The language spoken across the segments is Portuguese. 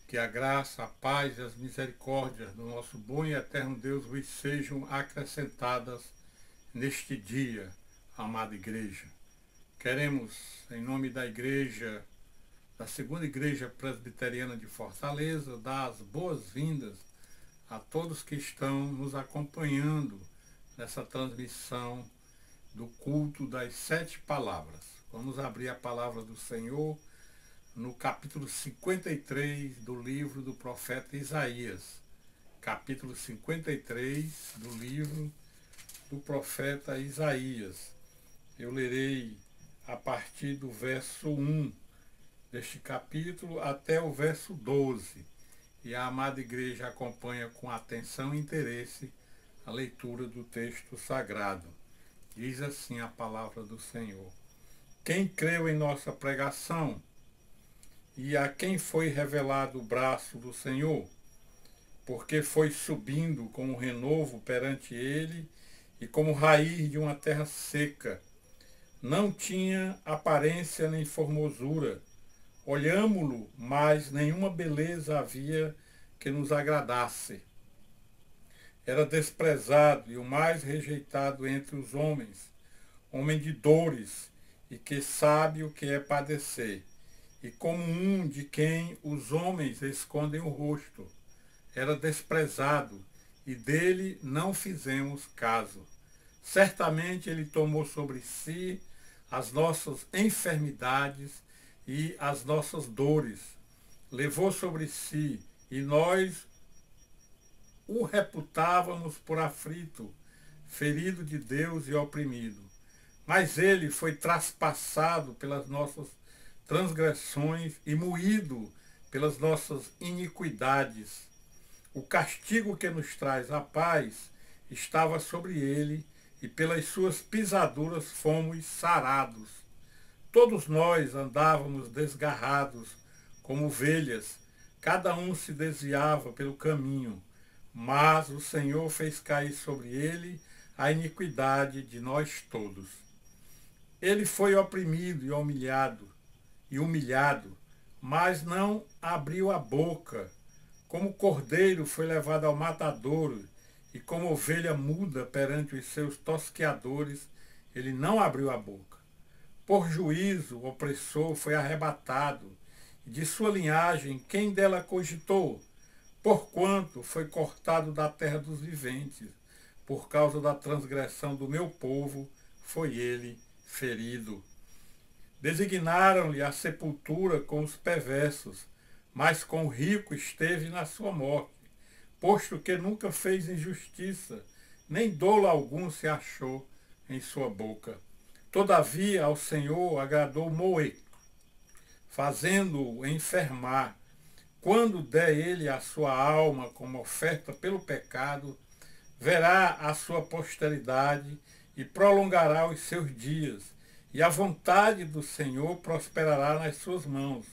Que a graça, a paz e as misericórdias do nosso bom e eterno Deus vos sejam acrescentadas neste dia, amada igreja. Queremos, em nome da igreja, da segunda igreja presbiteriana de Fortaleza, dar as boas-vindas a todos que estão nos acompanhando nessa transmissão do culto das 7 palavras. Vamos abrir a palavra do Senhor no capítulo 53 do livro do profeta Isaías. Capítulo 53 do livro do profeta Isaías. Eu lerei a partir do verso 1 deste capítulo até o verso 12. E a amada igreja acompanha com atenção e interesse a leitura do texto sagrado. Diz assim a palavra do Senhor. Quem creu em nossa pregação e a quem foi revelado o braço do Senhor? Porque foi subindo como renovo perante ele e como raiz de uma terra seca. Não tinha aparência nem formosura. Olhámo-lo, mas nenhuma beleza havia que nos agradasse. Era desprezado e o mais rejeitado entre os homens, homem de dores e que sabe o que é padecer, e como um de quem os homens escondem o rosto. Era desprezado e dele não fizemos caso. Certamente ele tomou sobre si as nossas enfermidades e as nossas dores. Levou sobre si e nós o reputávamos por aflito, ferido de Deus e oprimido. Mas ele foi traspassado pelas nossas transgressões e moído pelas nossas iniquidades. O castigo que nos traz a paz estava sobre ele, e pelas suas pisaduras fomos sarados. Todos nós andávamos desgarrados como ovelhas, cada um se desviava pelo caminho, mas o Senhor fez cair sobre ele a iniquidade de nós todos. Ele foi oprimido e humilhado, mas não abriu a boca. Como cordeiro foi levado ao matadouro, e como ovelha muda perante os seus tosqueadores, ele não abriu a boca. Por juízo, o opressor foi arrebatado, e de sua linhagem, quem dela cogitou? Porquanto foi cortado da terra dos viventes, por causa da transgressão do meu povo, foi ele ferido. Designaram-lhe a sepultura com os perversos, mas com o rico esteve na sua morte, posto que nunca fez injustiça, nem dolo algum se achou em sua boca. Todavia ao Senhor agradou moer, fazendo-o enfermar. Quando der ele a sua alma como oferta pelo pecado, verá a sua posteridade e prolongará os seus dias, e a vontade do Senhor prosperará nas suas mãos.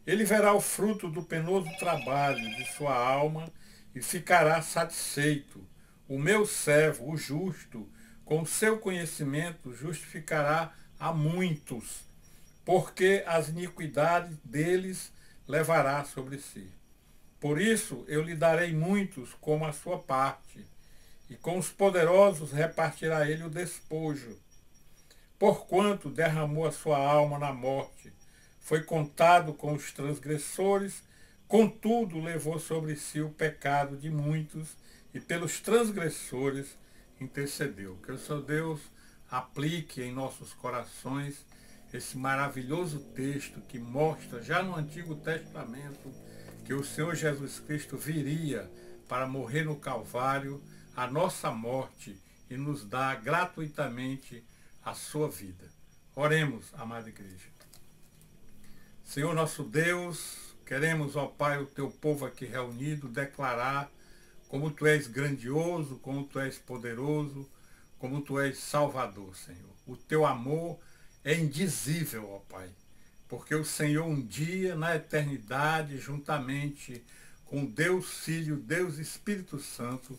Ele verá o fruto do penoso trabalho de sua alma e ficará satisfeito. O meu servo, o justo, com o seu conhecimento justificará a muitos, porque as iniquidades deles levará sobre si. Por isso eu lhe darei muitos como a sua parte, e com os poderosos repartirá ele o despojo. Porquanto derramou a sua alma na morte, foi contado com os transgressores, contudo levou sobre si o pecado de muitos, e pelos transgressores intercedeu. Que o Senhor Deus aplique em nossos corações esse maravilhoso texto que mostra, já no Antigo Testamento, que o Senhor Jesus Cristo viria para morrer no Calvário, a nossa morte, e nos dar gratuitamente a sua vida. Oremos, amada igreja. Senhor nosso Deus, queremos, ó Pai, o teu povo aqui reunido, declarar como tu és grandioso, como tu és poderoso, como tu és salvador, Senhor. O teu amor é indizível, ó Pai, porque o Senhor um dia, na eternidade, juntamente com Deus Filho, Deus Espírito Santo,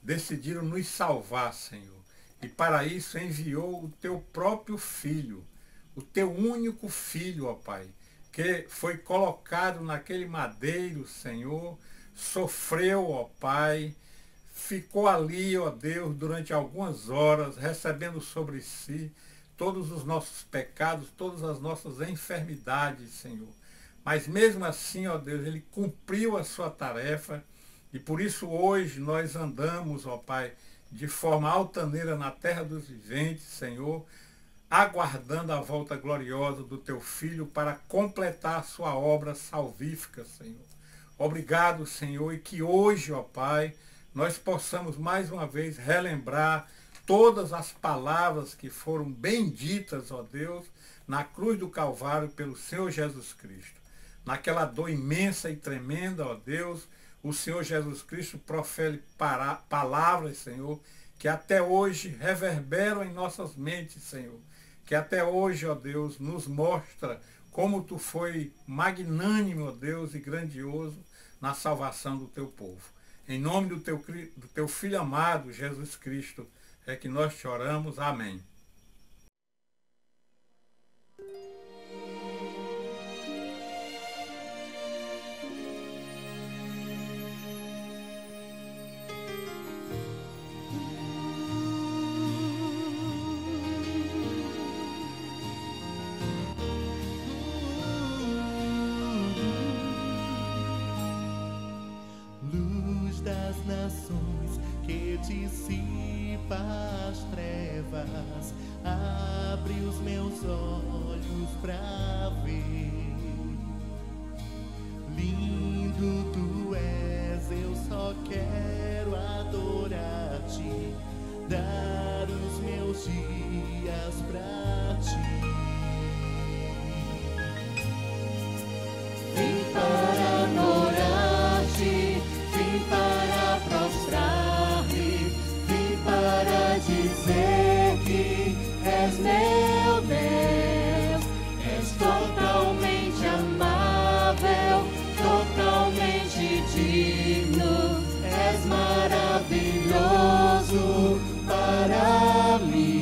decidiram nos salvar, Senhor. E para isso enviou o teu próprio Filho, o teu único Filho, ó Pai, que foi colocado naquele madeiro, Senhor, sofreu, ó Pai, ficou ali, ó Deus, durante algumas horas, recebendo sobre si todos os nossos pecados, todas as nossas enfermidades, Senhor. Mas mesmo assim, ó Deus, ele cumpriu a sua tarefa e por isso hoje nós andamos, ó Pai, de forma altaneira na terra dos viventes, Senhor, aguardando a volta gloriosa do teu Filho para completar a sua obra salvífica, Senhor. Obrigado, Senhor, e que hoje, ó Pai, nós possamos mais uma vez relembrar todas as palavras que foram benditas, ó Deus, na cruz do Calvário pelo Senhor Jesus Cristo. Naquela dor imensa e tremenda, ó Deus, o Senhor Jesus Cristo profere palavras, Senhor, que até hoje reverberam em nossas mentes, Senhor. Que até hoje, ó Deus, nos mostra como tu foi magnânimo, ó Deus, e grandioso na salvação do teu povo. Em nome do teu Filho amado, Jesus Cristo, é que nós te oramos. Amém. Das nações que dissipa as trevas, abre os meus olhos pra ver. Lindo tu és, eu só quero adorar-te, dar os meus dias pra ti. Vim para adorar-te, vim para prostrar-me, vim para dizer que és meu Deus, és totalmente amável, totalmente digno, és maravilhoso para mim.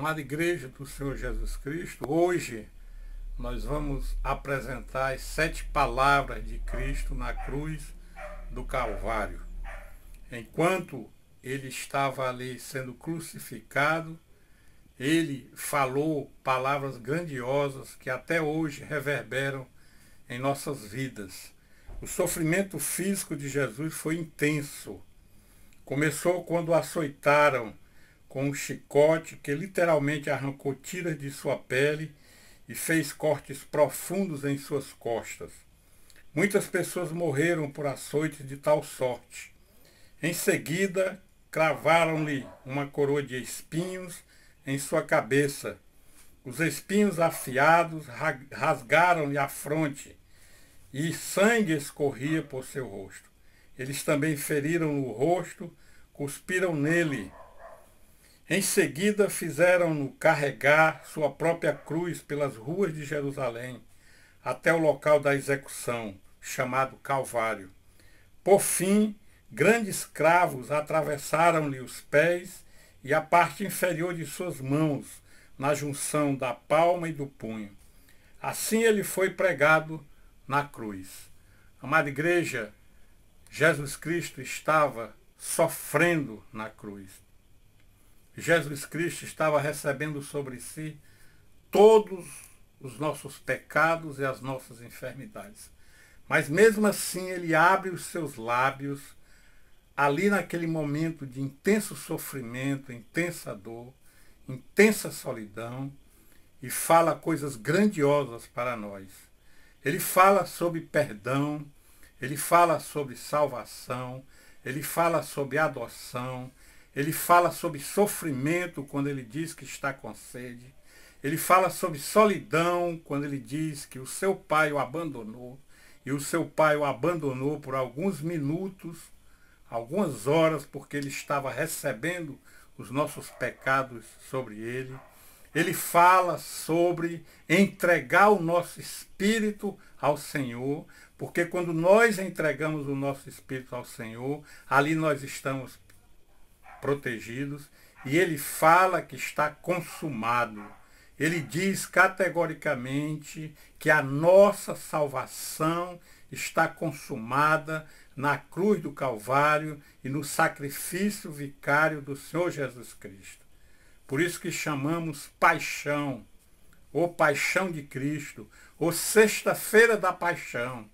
Amada Igreja do Senhor Jesus Cristo, hoje nós vamos apresentar as 7 palavras de Cristo na cruz do Calvário. Enquanto ele estava ali sendo crucificado, ele falou palavras grandiosas que até hoje reverberam em nossas vidas. O sofrimento físico de Jesus foi intenso. Começou quando o açoitaram com um chicote que literalmente arrancou tiras de sua pele e fez cortes profundos em suas costas. Muitas pessoas morreram por açoites de tal sorte. Em seguida, cravaram-lhe uma coroa de espinhos em sua cabeça. Os espinhos afiados rasgaram-lhe a fronte e sangue escorria por seu rosto. Eles também feriram-no o rosto, cuspiram nele. Em seguida, fizeram-no carregar sua própria cruz pelas ruas de Jerusalém, até o local da execução, chamado Calvário. Por fim, grandes cravos atravessaram-lhe os pés e a parte inferior de suas mãos, na junção da palma e do punho. Assim ele foi pregado na cruz. Amada Igreja, Jesus Cristo estava sofrendo na cruz. Jesus Cristo estava recebendo sobre si todos os nossos pecados e as nossas enfermidades. Mas mesmo assim ele abre os seus lábios, ali naquele momento de intenso sofrimento, intensa dor, intensa solidão, e fala coisas grandiosas para nós. Ele fala sobre perdão, ele fala sobre salvação, ele fala sobre adoção, ele fala sobre sofrimento quando ele diz que está com sede. Ele fala sobre solidão quando ele diz que o seu pai o abandonou. E o seu pai o abandonou por alguns minutos, algumas horas, porque ele estava recebendo os nossos pecados sobre ele. Ele fala sobre entregar o nosso espírito ao Senhor, porque quando nós entregamos o nosso espírito ao Senhor, ali nós estamos protegidos, e ele fala que está consumado. Ele diz categoricamente que a nossa salvação está consumada na cruz do Calvário e no sacrifício vicário do Senhor Jesus Cristo. Por isso que chamamos paixão, ou paixão de Cristo, ou sexta-feira da paixão,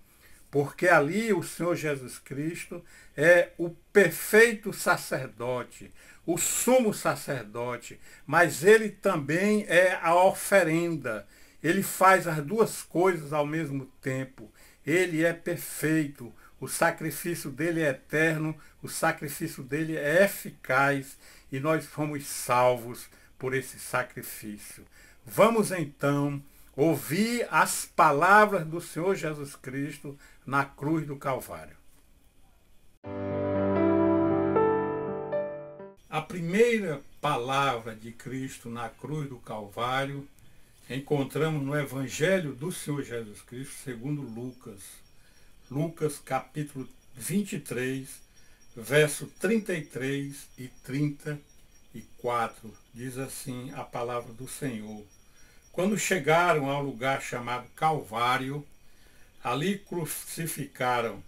porque ali o Senhor Jesus Cristo é o perfeito sacerdote, o sumo sacerdote, mas ele também é a oferenda. Ele faz as duas coisas ao mesmo tempo. Ele é perfeito, o sacrifício dele é eterno, o sacrifício dele é eficaz e nós fomos salvos por esse sacrifício. Vamos então ouvir as palavras do Senhor Jesus Cristo na cruz do Calvário. A primeira palavra de Cristo na cruz do Calvário encontramos no Evangelho do Senhor Jesus Cristo, segundo Lucas. Lucas capítulo 23, verso 33 e 34. Diz assim a palavra do Senhor. Quando chegaram ao lugar chamado Calvário, ali crucificaram,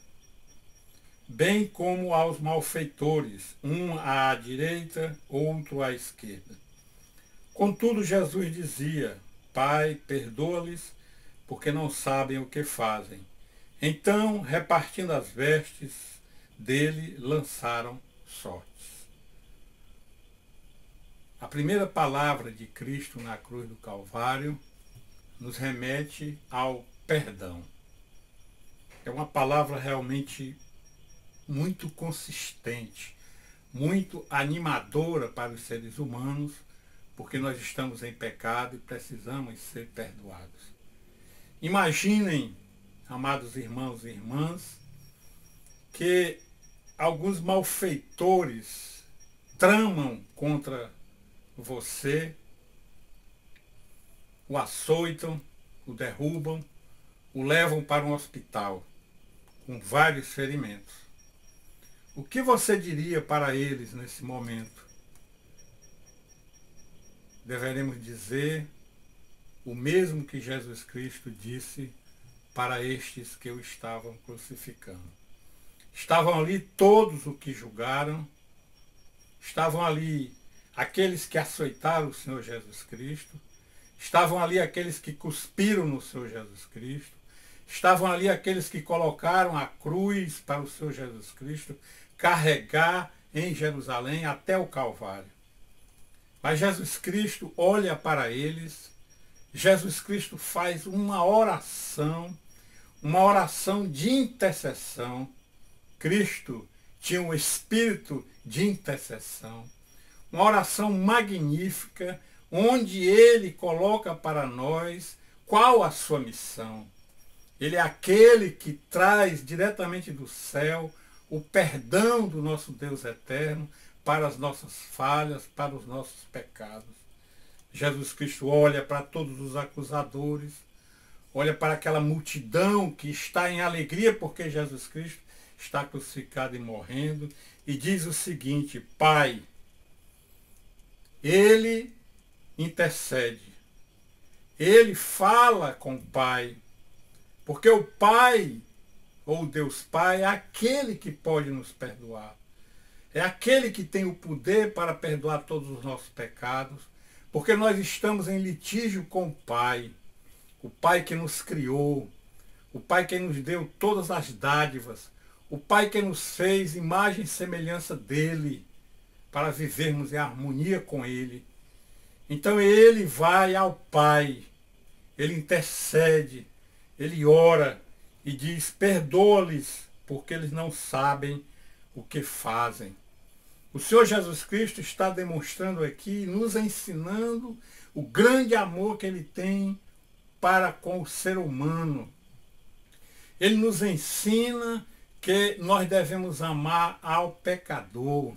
bem como aos malfeitores, um à direita, outro à esquerda. Contudo, Jesus dizia: Pai, perdoa-lhes, porque não sabem o que fazem. Então, repartindo as vestes dele, lançaram sortes. A primeira palavra de Cristo na cruz do Calvário nos remete ao perdão. É uma palavra realmente muito consistente, muito animadora para os seres humanos, porque nós estamos em pecado e precisamos ser perdoados. Imaginem, amados irmãos e irmãs, que alguns malfeitores tramam contra você, o açoitam, o derrubam, o levam para um hospital com vários ferimentos. O que você diria para eles nesse momento? deveremos dizer o mesmo que Jesus Cristo disse para estes que o estavam crucificando. Estavam ali todos os que julgaram, estavam ali aqueles que açoitaram o Senhor Jesus Cristo, estavam ali aqueles que cuspiram no Senhor Jesus Cristo, estavam ali aqueles que colocaram a cruz para o Senhor Jesus Cristo carregar em Jerusalém até o Calvário. Mas Jesus Cristo olha para eles, Jesus Cristo faz uma oração de intercessão. Cristo tinha um espírito de intercessão, uma oração magnífica, onde ele coloca para nós qual a sua missão. Ele é aquele que traz diretamente do céu o perdão do nosso Deus eterno para as nossas falhas, para os nossos pecados. Jesus Cristo olha para todos os acusadores, olha para aquela multidão que está em alegria porque Jesus Cristo está crucificado e morrendo, e diz o seguinte: Pai, ele intercede, ele fala com o Pai, porque o Pai, ou Deus Pai, é aquele que pode nos perdoar, é aquele que tem o poder para perdoar todos os nossos pecados, porque nós estamos em litígio com o Pai que nos criou, o Pai que nos deu todas as dádivas, o Pai que nos fez imagem e semelhança dele, para vivermos em harmonia com ele. Então ele vai ao Pai, ele intercede, ele ora e diz: perdoa-lhes, porque eles não sabem o que fazem. O Senhor Jesus Cristo está demonstrando aqui, nos ensinando o grande amor que ele tem para com o ser humano. Ele nos ensina que nós devemos amar ao pecador.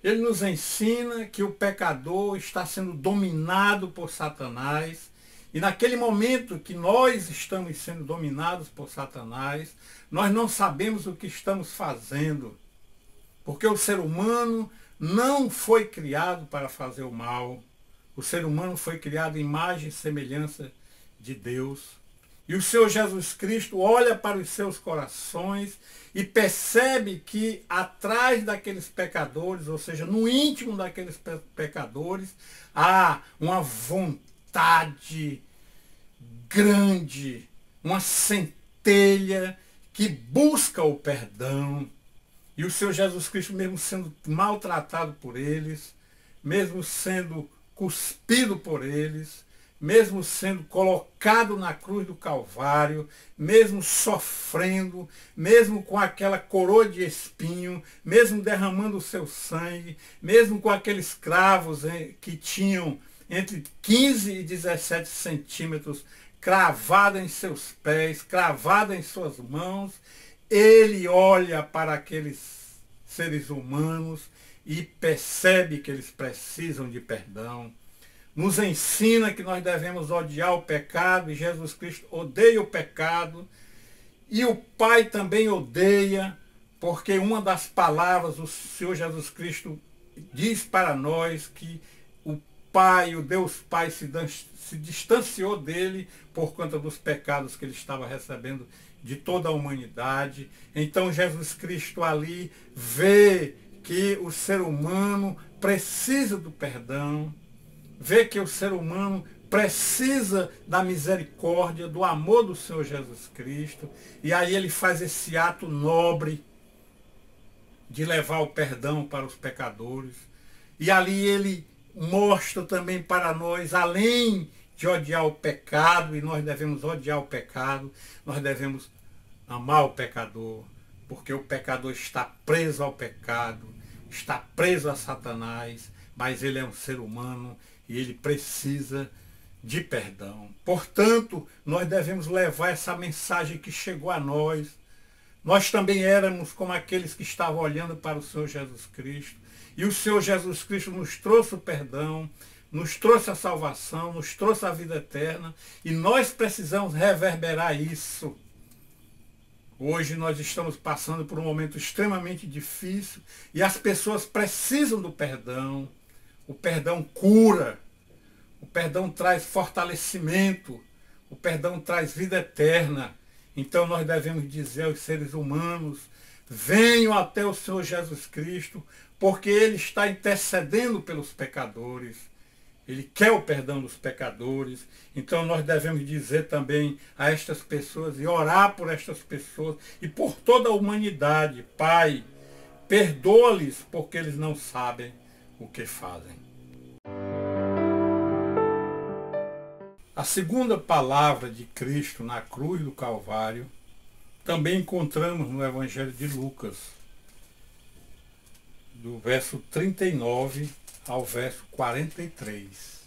Ele nos ensina que o pecador está sendo dominado por Satanás, e naquele momento que nós estamos sendo dominados por Satanás, nós não sabemos o que estamos fazendo, porque o ser humano não foi criado para fazer o mal. O ser humano foi criado em imagem e semelhança de Deus. E o Senhor Jesus Cristo olha para os seus corações e percebe que atrás daqueles pecadores, ou seja, no íntimo daqueles pecadores, há uma vontade grande, uma centelha que busca o perdão. E o Senhor Jesus Cristo, mesmo sendo maltratado por eles, mesmo sendo cuspido por eles, mesmo sendo colocado na cruz do Calvário, mesmo sofrendo, mesmo com aquela coroa de espinho, mesmo derramando o seu sangue, mesmo com aqueles cravos que tinham entre 15 e 17 centímetros cravado em seus pés, cravado em suas mãos, ele olha para aqueles seres humanos e percebe que eles precisam de perdão. Nos ensina que nós devemos odiar o pecado, e Jesus Cristo odeia o pecado, e o Pai também odeia, porque uma das palavras o Senhor Jesus Cristo diz para nós que o Pai, o Deus Pai, se distanciou dele por conta dos pecados que ele estava recebendo de toda a humanidade. Então Jesus Cristo ali vê que o ser humano precisa do perdão, vê que o ser humano precisa da misericórdia, do amor do Senhor Jesus Cristo, e aí ele faz esse ato nobre de levar o perdão para os pecadores. E ali ele mostra também para nós, além de odiar o pecado, e nós devemos odiar o pecado, nós devemos amar o pecador, porque o pecador está preso ao pecado, está preso a Satanás, mas ele é um ser humano e ele precisa de perdão. Portanto, nós devemos levar essa mensagem que chegou a nós. Nós também éramos como aqueles que estavam olhando para o Senhor Jesus Cristo, e o Senhor Jesus Cristo nos trouxe o perdão, nos trouxe a salvação, nos trouxe a vida eterna, e nós precisamos reverberar isso. Hoje nós estamos passando por um momento extremamente difícil e as pessoas precisam do perdão. O perdão cura. O perdão traz fortalecimento. O perdão traz vida eterna. Então nós devemos dizer aos seres humanos: venham até o Senhor Jesus Cristo, porque Ele está intercedendo pelos pecadores. Ele quer o perdão dos pecadores. Então nós devemos dizer também a estas pessoas e orar por estas pessoas e por toda a humanidade: Pai, perdoa-lhes porque eles não sabem o que fazem. A segunda palavra de Cristo na cruz do Calvário também encontramos no Evangelho de Lucas, do verso 39 ao verso 43.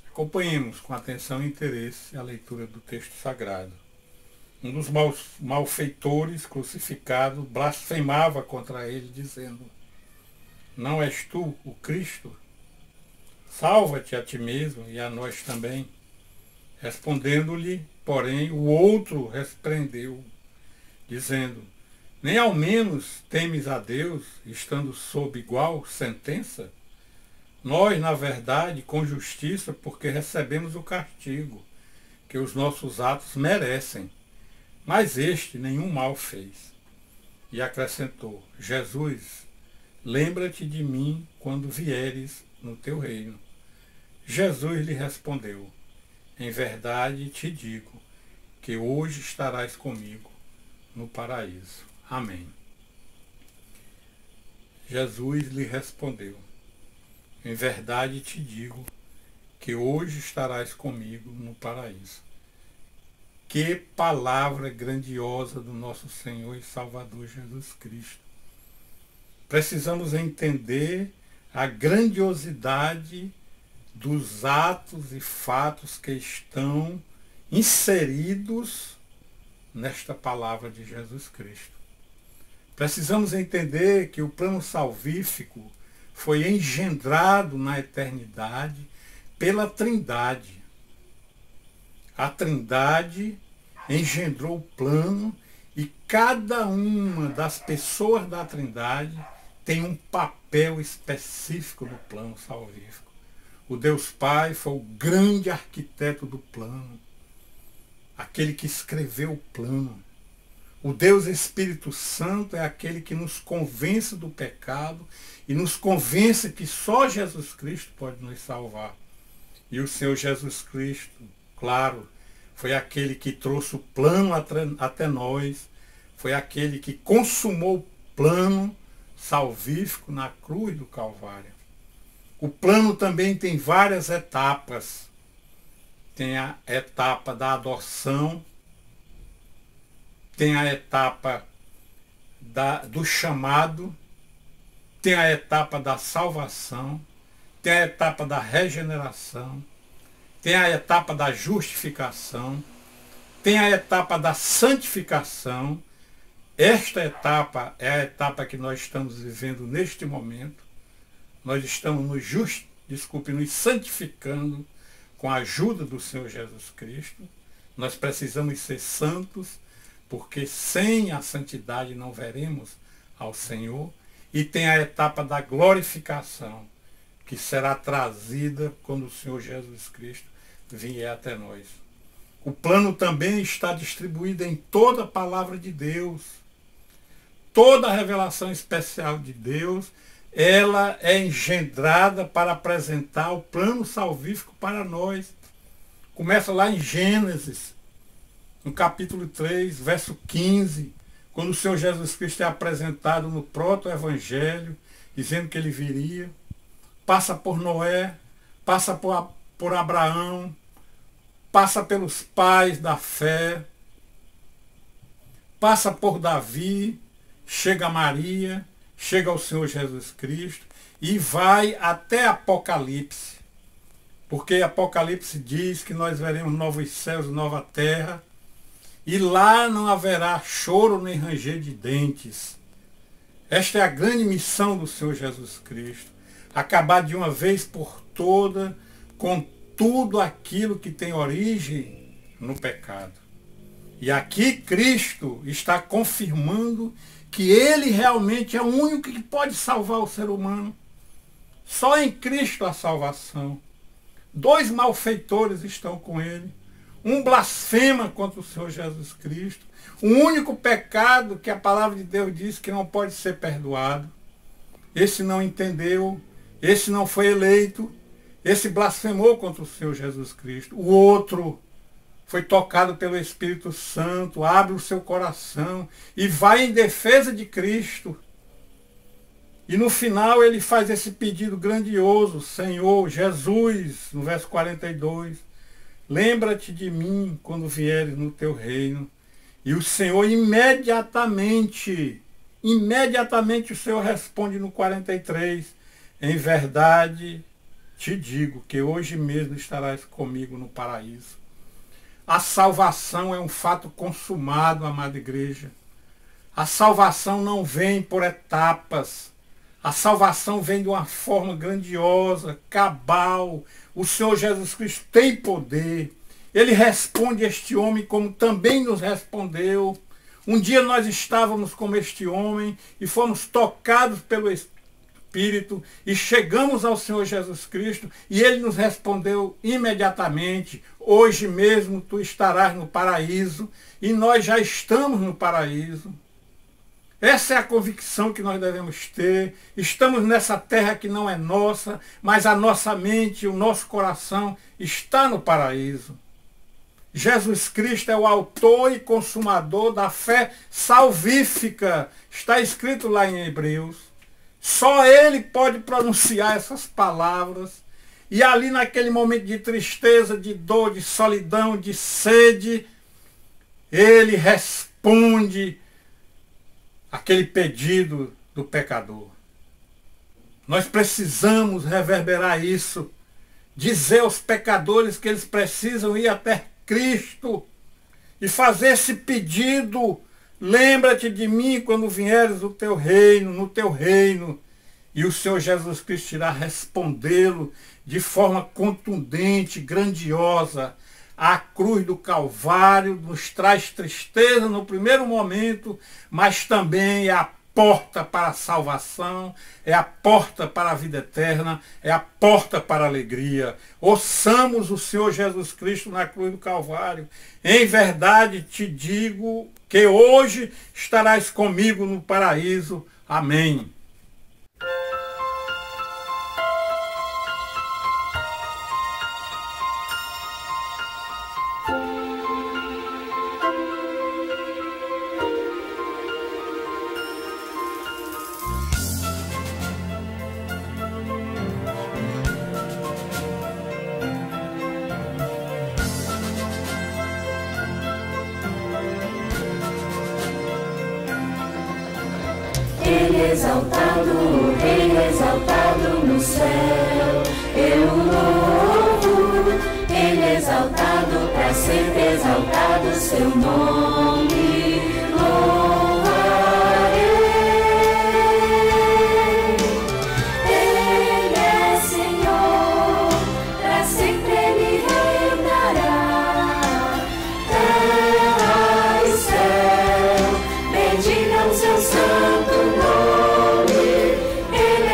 Acompanhemos com atenção e interesse a leitura do texto sagrado. Um dos malfeitores crucificados blasfemava contra ele, dizendo: não és tu o Cristo? Salva-te a ti mesmo e a nós também. Respondendo-lhe, porém, o outro repreendeu, dizendo: nem ao menos temes a Deus, estando sob igual sentença? Nós, na verdade, com justiça, porque recebemos o castigo que os nossos atos merecem, mas este nenhum mal fez. E acrescentou: Jesus, lembra-te de mim quando vieres no teu reino. Jesus lhe respondeu: em verdade te digo que hoje estarás comigo no paraíso. Amém. Jesus lhe respondeu: em verdade te digo que hoje estarás comigo no paraíso. Que palavra grandiosa do nosso Senhor e Salvador Jesus Cristo. Precisamos entender a grandiosidade dos atos e fatos que estão inseridos nesta palavra de Jesus Cristo. Precisamos entender que o plano salvífico foi engendrado na eternidade pela Trindade. A Trindade engendrou o plano e cada uma das pessoas da Trindade tem um papel específico no plano salvífico. O Deus Pai foi o grande arquiteto do plano, aquele que escreveu o plano. O Deus Espírito Santo é aquele que nos convence do pecado e nos convence que só Jesus Cristo pode nos salvar. E o Senhor Jesus Cristo, claro, foi aquele que trouxe o plano até nós, foi aquele que consumou o plano salvífico na cruz do Calvário. O plano também tem várias etapas. Tem a etapa da adoção, tem a etapa do chamado, tem a etapa da salvação, tem a etapa da regeneração, tem a etapa da justificação, tem a etapa da santificação. Esta etapa é a etapa que nós estamos vivendo neste momento. Nós estamos nos santificando com a ajuda do Senhor Jesus Cristo. Nós precisamos ser santos, porque sem a santidade não veremos ao Senhor. E tem a etapa da glorificação, que será trazida quando o Senhor Jesus Cristo vier até nós. O plano também está distribuído em toda a palavra de Deus. Toda a revelação especial de Deus, ela é engendrada para apresentar o plano salvífico para nós. Começa lá em Gênesis, no capítulo 3, verso 15, quando o Senhor Jesus Cristo é apresentado no proto-evangelho, dizendo que ele viria. Passa por Noé, passa por Abraão, passa pelos pais da fé, passa por Davi, chega a Maria, chega ao Senhor Jesus Cristo e vai até Apocalipse. Porque Apocalipse diz que nós veremos novos céus e nova terra, e lá não haverá choro nem ranger de dentes. Esta é a grande missão do Senhor Jesus Cristo. Acabar de uma vez por toda com tudo aquilo que tem origem no pecado. E aqui Cristo está confirmando que Ele realmente é o único que pode salvar o ser humano. Só em Cristo a salvação. 2 malfeitores estão com ele. Um blasfema contra o Senhor Jesus Cristo. O único pecado que a palavra de Deus diz que não pode ser perdoado. Esse não entendeu, esse não foi eleito, esse blasfemou contra o Senhor Jesus Cristo. O outro foi tocado pelo Espírito Santo, abre o seu coração e vai em defesa de Cristo. E no final ele faz esse pedido grandioso: Senhor Jesus, no verso 42, lembra-te de mim quando vieres no teu reino. E o Senhor imediatamente o Senhor responde no 43, em verdade te digo que hoje mesmo estarás comigo no paraíso. A salvação é um fato consumado, amada igreja. A salvação não vem por etapas. A salvação vem de uma forma grandiosa, cabal. O Senhor Jesus Cristo tem poder. Ele responde a este homem como também nos respondeu. Um dia nós estávamos como este homem e fomos tocados pelo Espírito e chegamos ao Senhor Jesus Cristo e ele nos respondeu imediatamente: hoje mesmo tu estarás no paraíso. E nós já estamos no paraíso. Essa é a convicção que nós devemos ter. Estamos nessa terra que não é nossa, mas a nossa mente, o nosso coração está no paraíso. Jesus Cristo é o autor e consumador da fé salvífica. Está escrito lá em Hebreus. Só Ele pode pronunciar essas palavras. E ali naquele momento de tristeza, de dor, de solidão, de sede, Ele responde aquele pedido do pecador. Nós precisamos reverberar isso. Dizer aos pecadores que eles precisam ir até Cristo e fazer esse pedido: lembra-te de mim quando vieres no teu reino. E o Senhor Jesus Cristo irá respondê-lo de forma contundente, grandiosa. A cruz do Calvário nos traz tristeza no primeiro momento, mas também é a porta para a salvação, é a porta para a vida eterna, é a porta para a alegria. Ouçamos o Senhor Jesus Cristo na cruz do Calvário. Em verdade te digo que hoje estarás comigo no paraíso. Amém. O Rei exaltado no céu, eu o louvo. Ele exaltado, para sempre exaltado seu nome, louvarei. Ele é Senhor, para sempre Ele reinará. Terra e céu, bendigam seu santo nome. Ele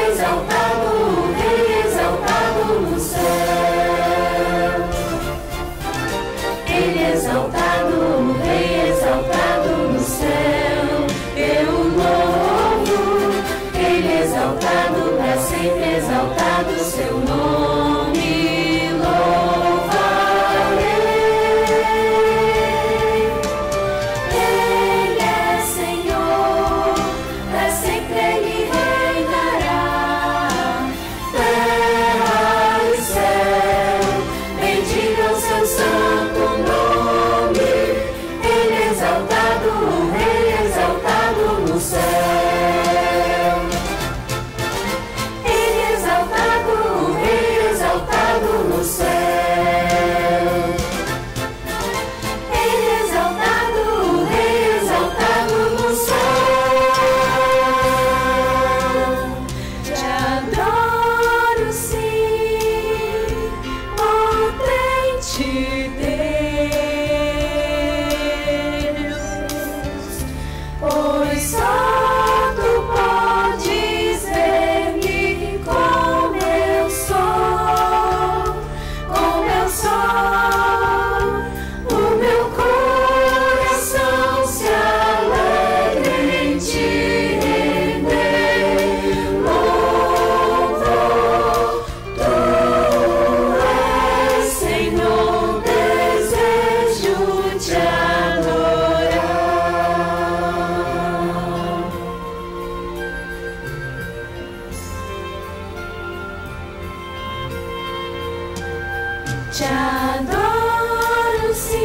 Te adoro, sim,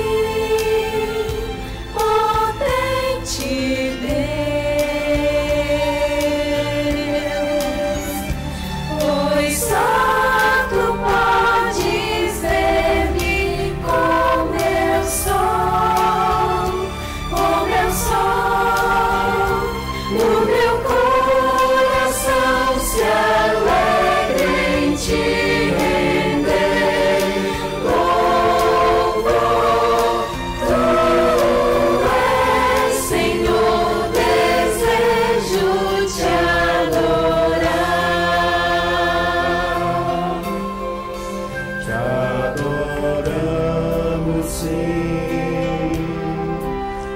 potente Deus, pois só Tu podes ver-me como eu sou, o meu coração se alegra em Te render louvor. Tu és Senhor, desejo Te adorar. Te adoramos, sim,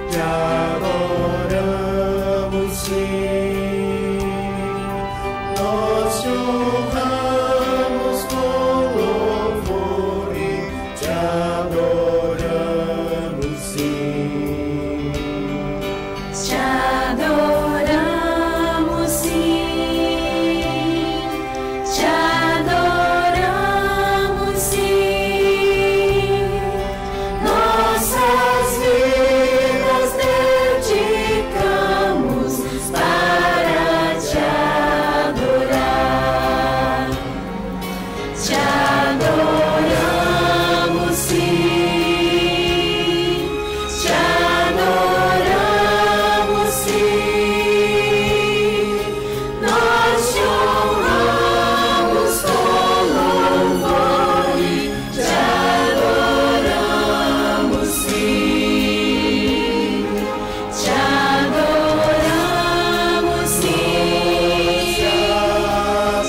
te adoramos, sim. Nós te honramos com louvor e te adoramos, sim. Te adoramos, sim, te adoramos, sim. Nossas vidas dedicamos para Te adorar. Te adoramos, sim, te adoramos, sim. Nós Te honramos com louvor e Te adoramos, sim. Te adoramos, sim.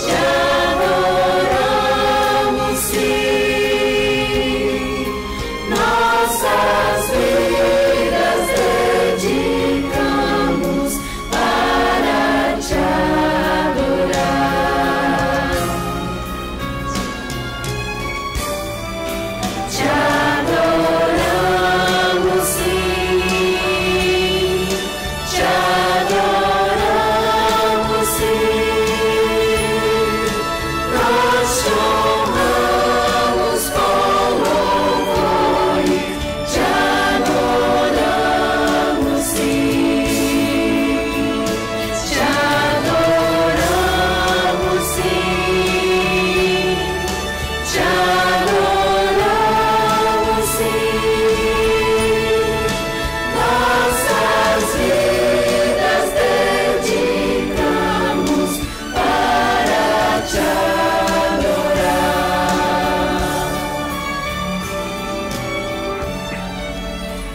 Te adoramos, sim. Nossas vidas dedicamos para Te adorar. Te adoramos, sim, te adoramos, sim. Nós Te honramos com louvor e Te adoramos, sim. Te adoramos, sim. Te adoramos, sim. Nossas vidas dedicamos para Te adorar.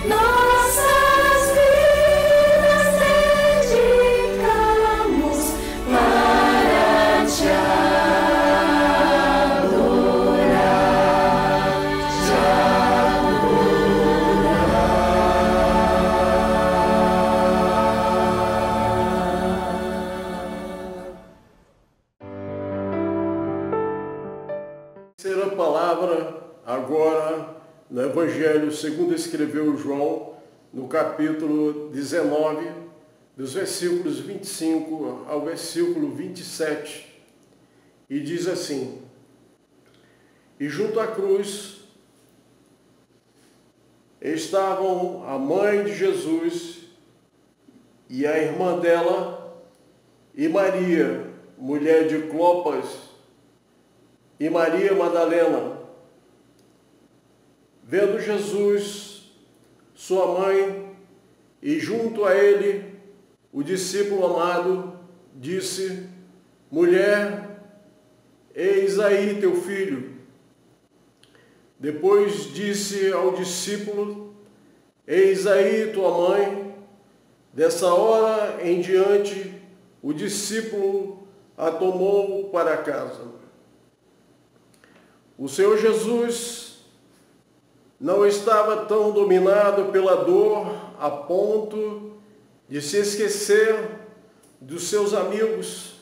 Nossas vidas dedicamos para Te Terceira palavra agora no Evangelho segundo escreveu João, no capítulo 19, dos versículos 25 ao versículo 27, e diz assim: E junto à cruz estavam a mãe de Jesus e a irmã dela e Maria, mulher de Clopas, e Maria Madalena. Vendo Jesus, sua mãe, e junto a ele o discípulo amado, disse: Mulher, eis aí teu filho. Depois disse ao discípulo: Eis aí tua mãe. Dessa hora em diante, o discípulo a tomou para casa. O Senhor Jesus não estava tão dominado pela dor a ponto de se esquecer dos seus amigos.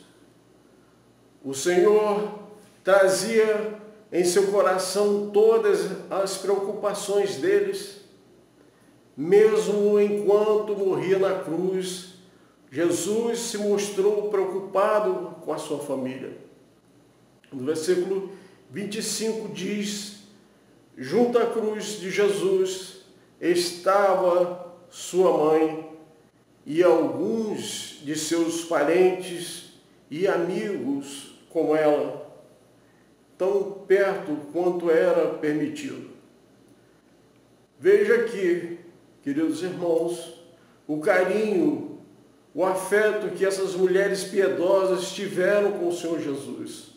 O Senhor trazia em seu coração todas as preocupações deles. Mesmo enquanto morria na cruz, Jesus se mostrou preocupado com a sua família. No versículo 25 diz: junto à cruz de Jesus, estava sua mãe e alguns de seus parentes e amigos com ela, tão perto quanto era permitido. Veja aqui, queridos irmãos, o carinho, o afeto que essas mulheres piedosas tiveram com o Senhor Jesus.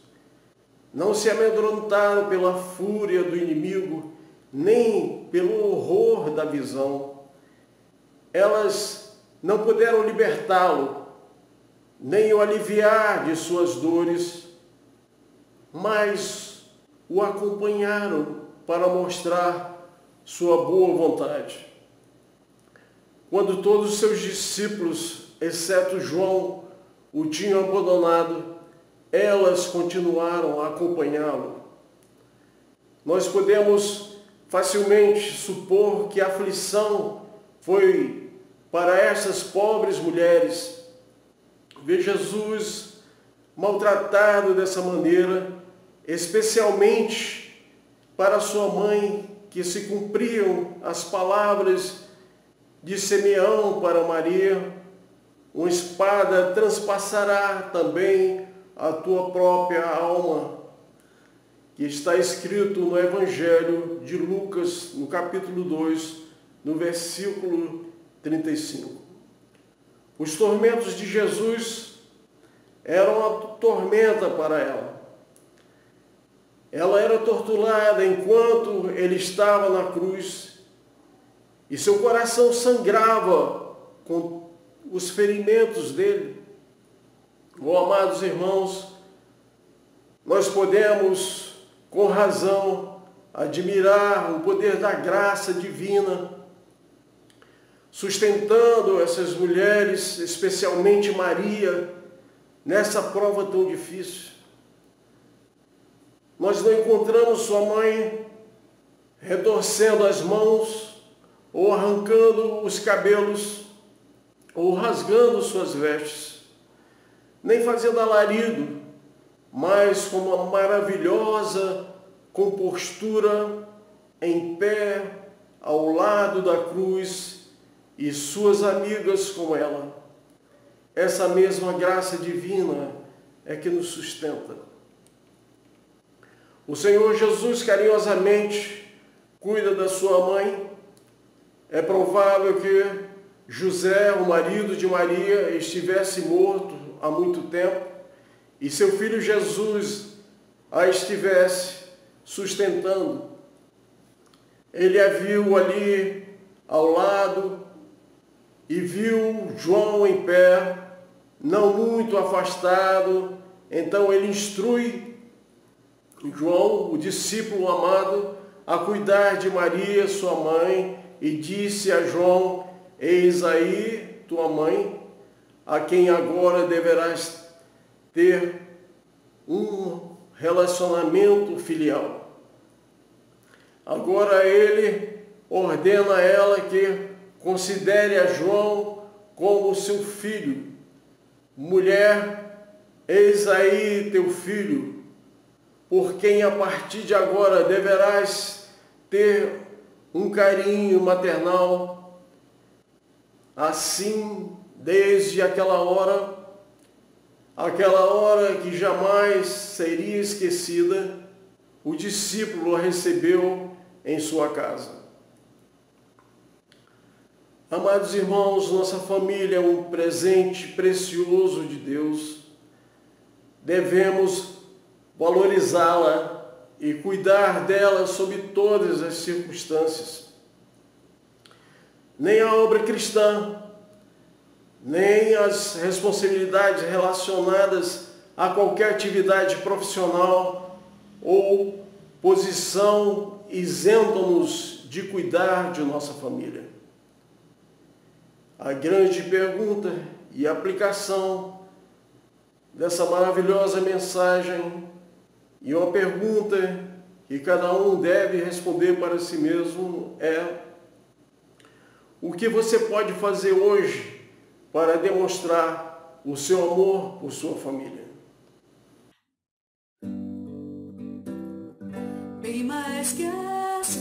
Não se amedrontaram pela fúria do inimigo, nem pelo horror da visão. Elas não puderam libertá-lo, nem o aliviar de suas dores, mas o acompanharam para mostrar sua boa vontade. Quando todos os seus discípulos, exceto João, o tinham abandonado, elas continuaram a acompanhá-lo. Nós podemos facilmente supor que a aflição foi para essas pobres mulheres ver Jesus maltratado dessa maneira, especialmente para sua mãe, que se cumpriam as palavras de Simeão para Maria: uma espada transpassará também a tua própria alma, que está escrito no Evangelho de Lucas, no capítulo 2, no versículo 35. Os tormentos de Jesus eram uma tormenta para ela. Ela era torturada enquanto ele estava na cruz e seu coração sangrava com os ferimentos dele. Oh, amados irmãos, nós podemos, com razão, admirar o poder da graça divina, sustentando essas mulheres, especialmente Maria, nessa prova tão difícil. Nós não encontramos sua mãe retorcendo as mãos, ou arrancando os cabelos, ou rasgando suas vestes, nem fazendo alarido, mas com uma maravilhosa compostura, em pé, ao lado da cruz, e suas amigas com ela. Essa mesma graça divina é que nos sustenta. O Senhor Jesus carinhosamente cuida da sua mãe. É provável que José, o marido de Maria, estivesse morto há muito tempo e seu filho Jesus a estivesse sustentando. Ele a viu ali ao lado e viu João em pé, não muito afastado. Então ele instrui João, o discípulo amado, a cuidar de Maria, sua mãe, e disse a João: eis aí tua mãe, a quem agora deverás ter um relacionamento filial. Agora ele ordena a ela que considere a João como seu filho. Mulher, eis aí teu filho, por quem a partir de agora deverás ter um carinho maternal. Assim, desde aquela hora que jamais seria esquecida, o discípulo a recebeu em sua casa. Amados irmãos, nossa família é um presente precioso de Deus. Devemos valorizá-la e cuidar dela sob todas as circunstâncias. Nem a obra cristã, nem as responsabilidades relacionadas a qualquer atividade profissional ou posição isentam-nos de cuidar de nossa família. A grande pergunta e aplicação dessa maravilhosa mensagem, e uma pergunta que cada um deve responder para si mesmo, é: o que você pode fazer hoje para demonstrar o seu amor por sua família? Bem mais que as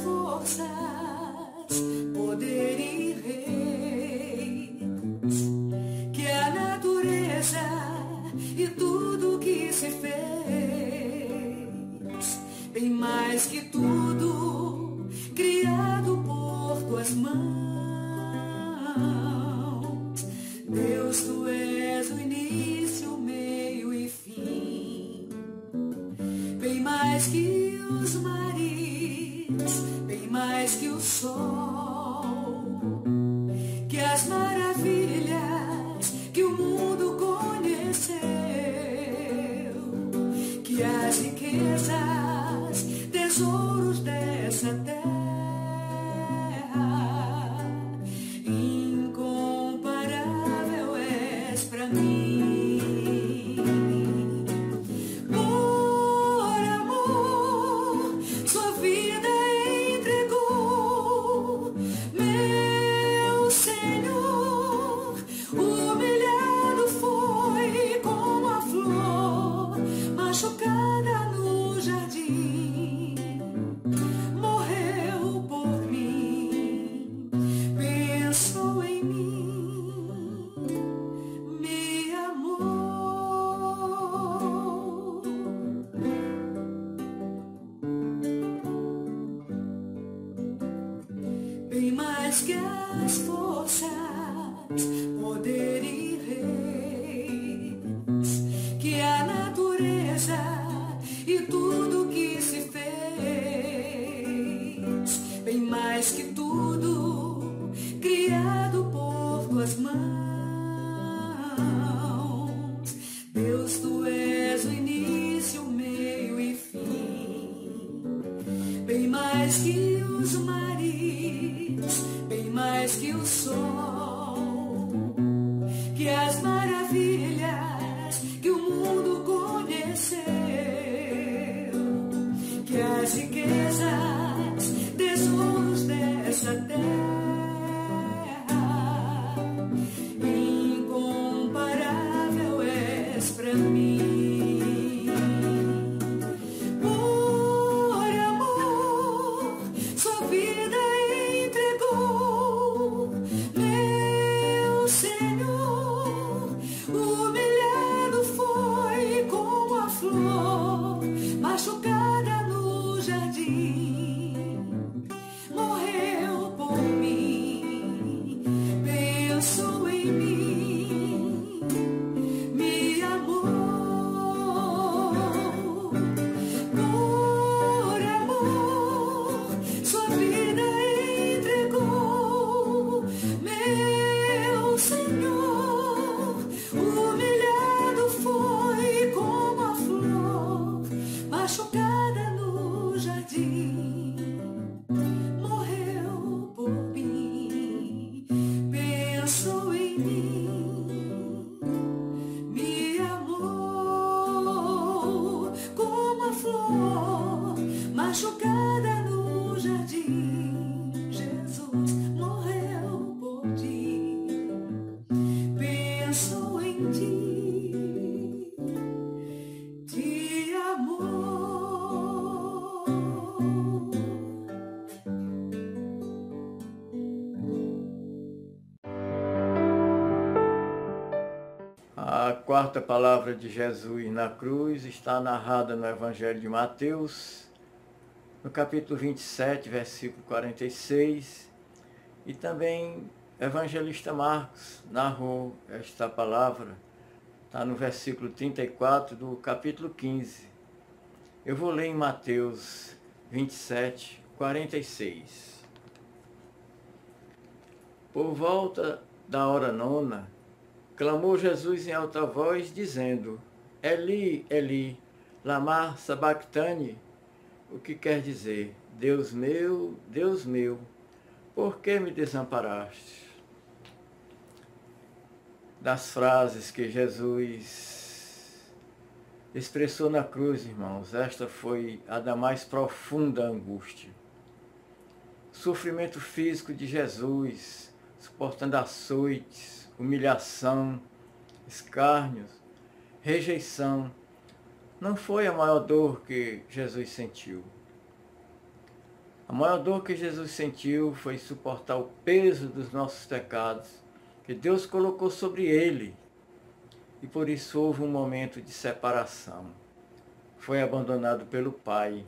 poder e reis, que a natureza e tudo que se fez, bem mais que tudo criado por tuas mãos. Deus, tu és o início, o meio e fim, bem mais que os mares, bem mais que o sol, que as maravilhas que o mundo conheceu, que as riquezas, tesouros dessa terra, incomparável és pra mim. Por amor, sua vida entregou, meu Senhor. Humilhado foi como a flor machucada no jardim, morreu por mim, pensou em mim, me amou. Bem mais que as forças, poder e reis, que a natureza e tudo que se fez, bem mais que tudo criado por tuas mãos. Deus, tu és o início, o meio e fim, bem mais que os mares, bem mais que o sol, que as maravilhas que o mundo conheceu, que as riquezas, tesouros dessa terra, incomparável és pra mim. Por amor, sua vida entregou, meu Senhor. Humilhado foi como a flor machucada no jardim, morreu por mim, pensou em mim, me amou. Por amor, sua vida entregou, meu Senhor. Humilhado foi como a flor machucada no jardim, morreu por mim, pensou em mim, me amou. Como a flor machucada no jardim, Jesus morreu por ti, pensou em ti, te amou. A quarta palavra de Jesus na cruz está narrada no Evangelho de Mateus, no capítulo 27, versículo 46, e também o evangelista Marcos narrou esta palavra, está no versículo 34 do capítulo 15. Eu vou ler em Mateus 27, 46. Por volta da hora nona, clamou Jesus em alta voz, dizendo: Eli, Eli, lama sabactani, o que quer dizer: Deus meu, por que me desamparaste? Das frases que Jesus expressou na cruz, irmãos, esta foi a da mais profunda angústia. O sofrimento físico de Jesus, suportando açoites, humilhação, escárnios, rejeição, não foi a maior dor que Jesus sentiu. A maior dor que Jesus sentiu foi suportar o peso dos nossos pecados, que Deus colocou sobre ele. E por isso houve um momento de separação. Foi abandonado pelo Pai.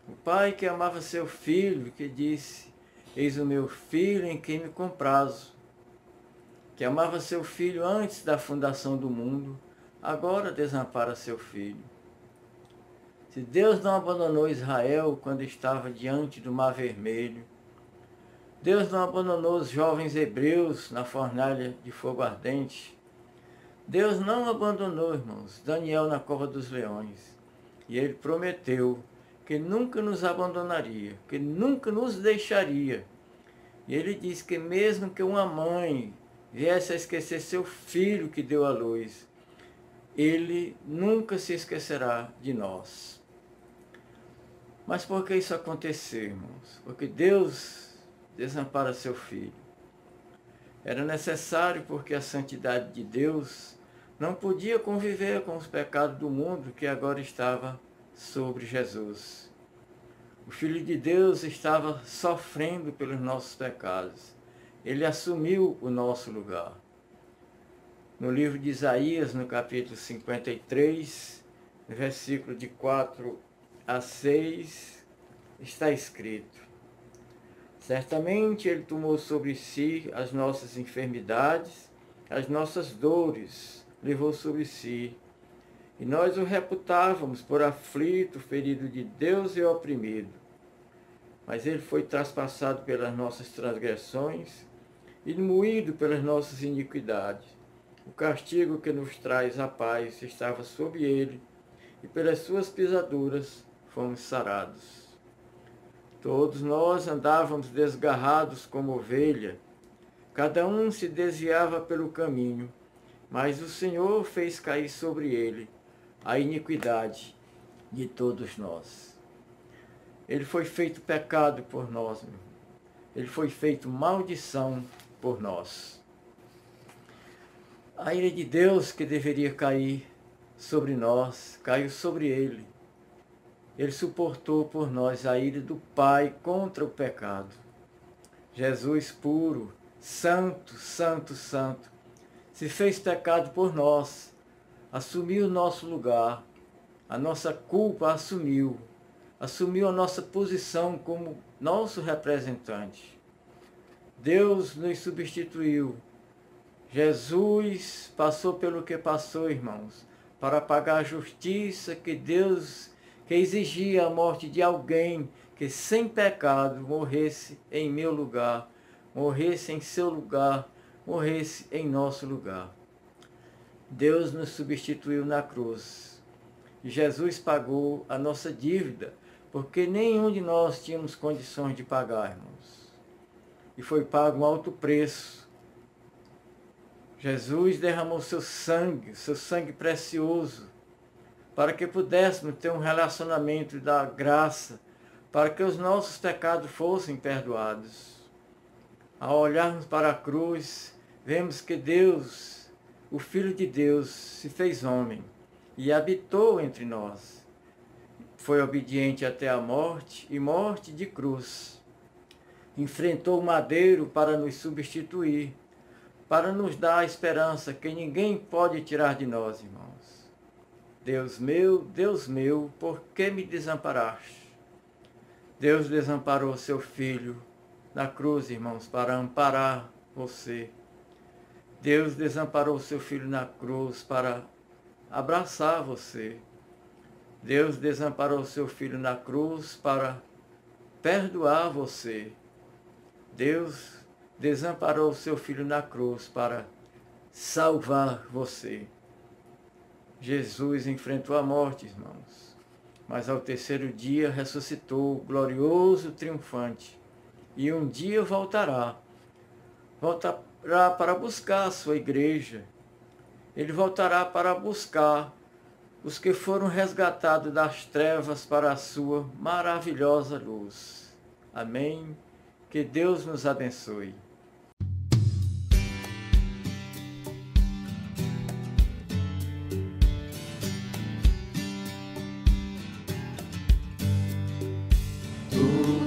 O Pai que amava seu filho, que disse: eis o meu filho em quem me comprazo. Que amava seu filho antes da fundação do mundo, agora desampara seu filho. Se Deus não abandonou Israel quando estava diante do Mar Vermelho, Deus não abandonou os jovens hebreus na fornalha de fogo ardente, Deus não abandonou, irmãos, Daniel na cova dos leões. E ele prometeu que nunca nos abandonaria, que nunca nos deixaria. E ele diz que mesmo que uma mãe viesse a esquecer seu filho que deu à luz, ele nunca se esquecerá de nós. Mas por que isso aconteceu, irmãos? Porque Deus desampara seu filho. Era necessário porque a santidade de Deus não podia conviver com os pecados do mundo que agora estava sobre Jesus. O Filho de Deus estava sofrendo pelos nossos pecados. Ele assumiu o nosso lugar. No livro de Isaías, no capítulo 53, no versículo de 4 a 6, está escrito: certamente ele tomou sobre si as nossas enfermidades, as nossas dores levou sobre si, e nós o reputávamos por aflito, ferido de Deus e oprimido. Mas ele foi traspassado pelas nossas transgressões e moído pelas nossas iniquidades. O castigo que nos traz a paz estava sobre ele, e pelas suas pisaduras fomos sarados. Todos nós andávamos desgarrados como ovelha, cada um se desviava pelo caminho, mas o Senhor fez cair sobre ele a iniquidade de todos nós. Ele foi feito pecado por nós, meu irmão. Ele foi feito maldição por nós. A ira de Deus que deveria cair sobre nós, caiu sobre ele. Ele suportou por nós a ira do Pai contra o pecado. Jesus puro, santo, santo, santo, se fez pecado por nós, assumiu o nosso lugar, a nossa culpa assumiu a nossa posição como nosso representante. Deus nos substituiu. Jesus passou pelo que passou, irmãos, para pagar a justiça que exigia a morte de alguém que sem pecado morresse em meu lugar, morresse em seu lugar, morresse em nosso lugar. Deus nos substituiu na cruz. Jesus pagou a nossa dívida, porque nenhum de nós tínhamos condições de pagar, irmãos. E foi pago um alto preço. Jesus derramou seu sangue precioso, para que pudéssemos ter um relacionamento da graça, para que os nossos pecados fossem perdoados. Ao olharmos para a cruz, vemos que Deus, o Filho de Deus, se fez homem e habitou entre nós. Foi obediente até a morte e morte de cruz. Enfrentou o madeiro para nos substituir, para nos dar a esperança que ninguém pode tirar de nós, irmãos. Deus meu, por que me desamparaste? Deus desamparou seu Filho na cruz, irmãos, para amparar você. Deus desamparou seu Filho na cruz para abraçar você. Deus desamparou seu Filho na cruz para perdoar você. Deus desamparou seu Filho na cruz para salvar você. Jesus enfrentou a morte, irmãos, mas ao terceiro dia ressuscitou, glorioso, triunfante, e um dia voltará para buscar a sua igreja. Ele voltará para buscar os que foram resgatados das trevas para a sua maravilhosa luz. Amém? Que Deus nos abençoe. Tu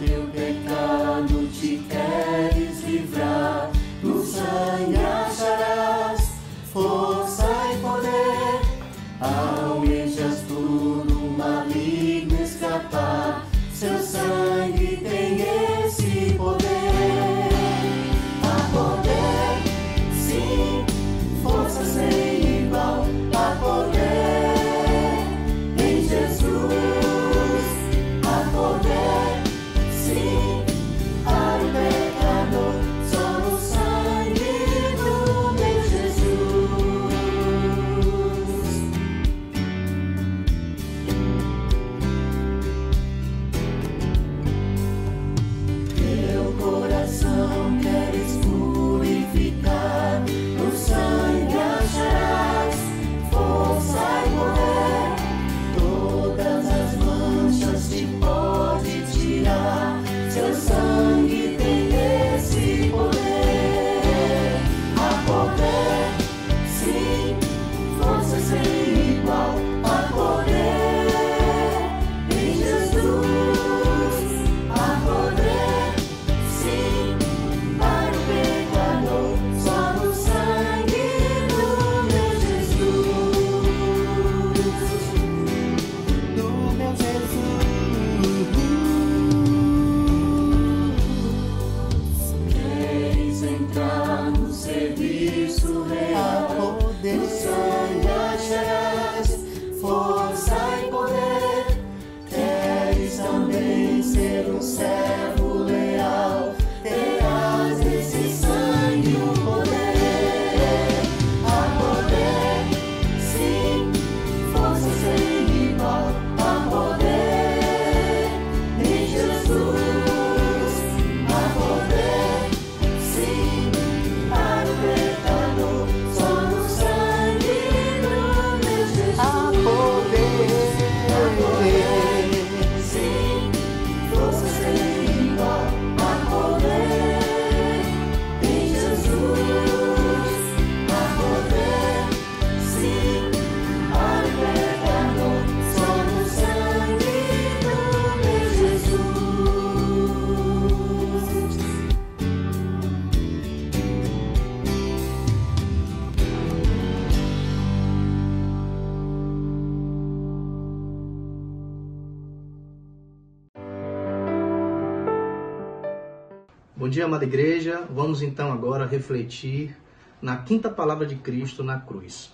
Bom dia, amada igreja. Vamos então agora refletir na quinta palavra de Cristo na cruz.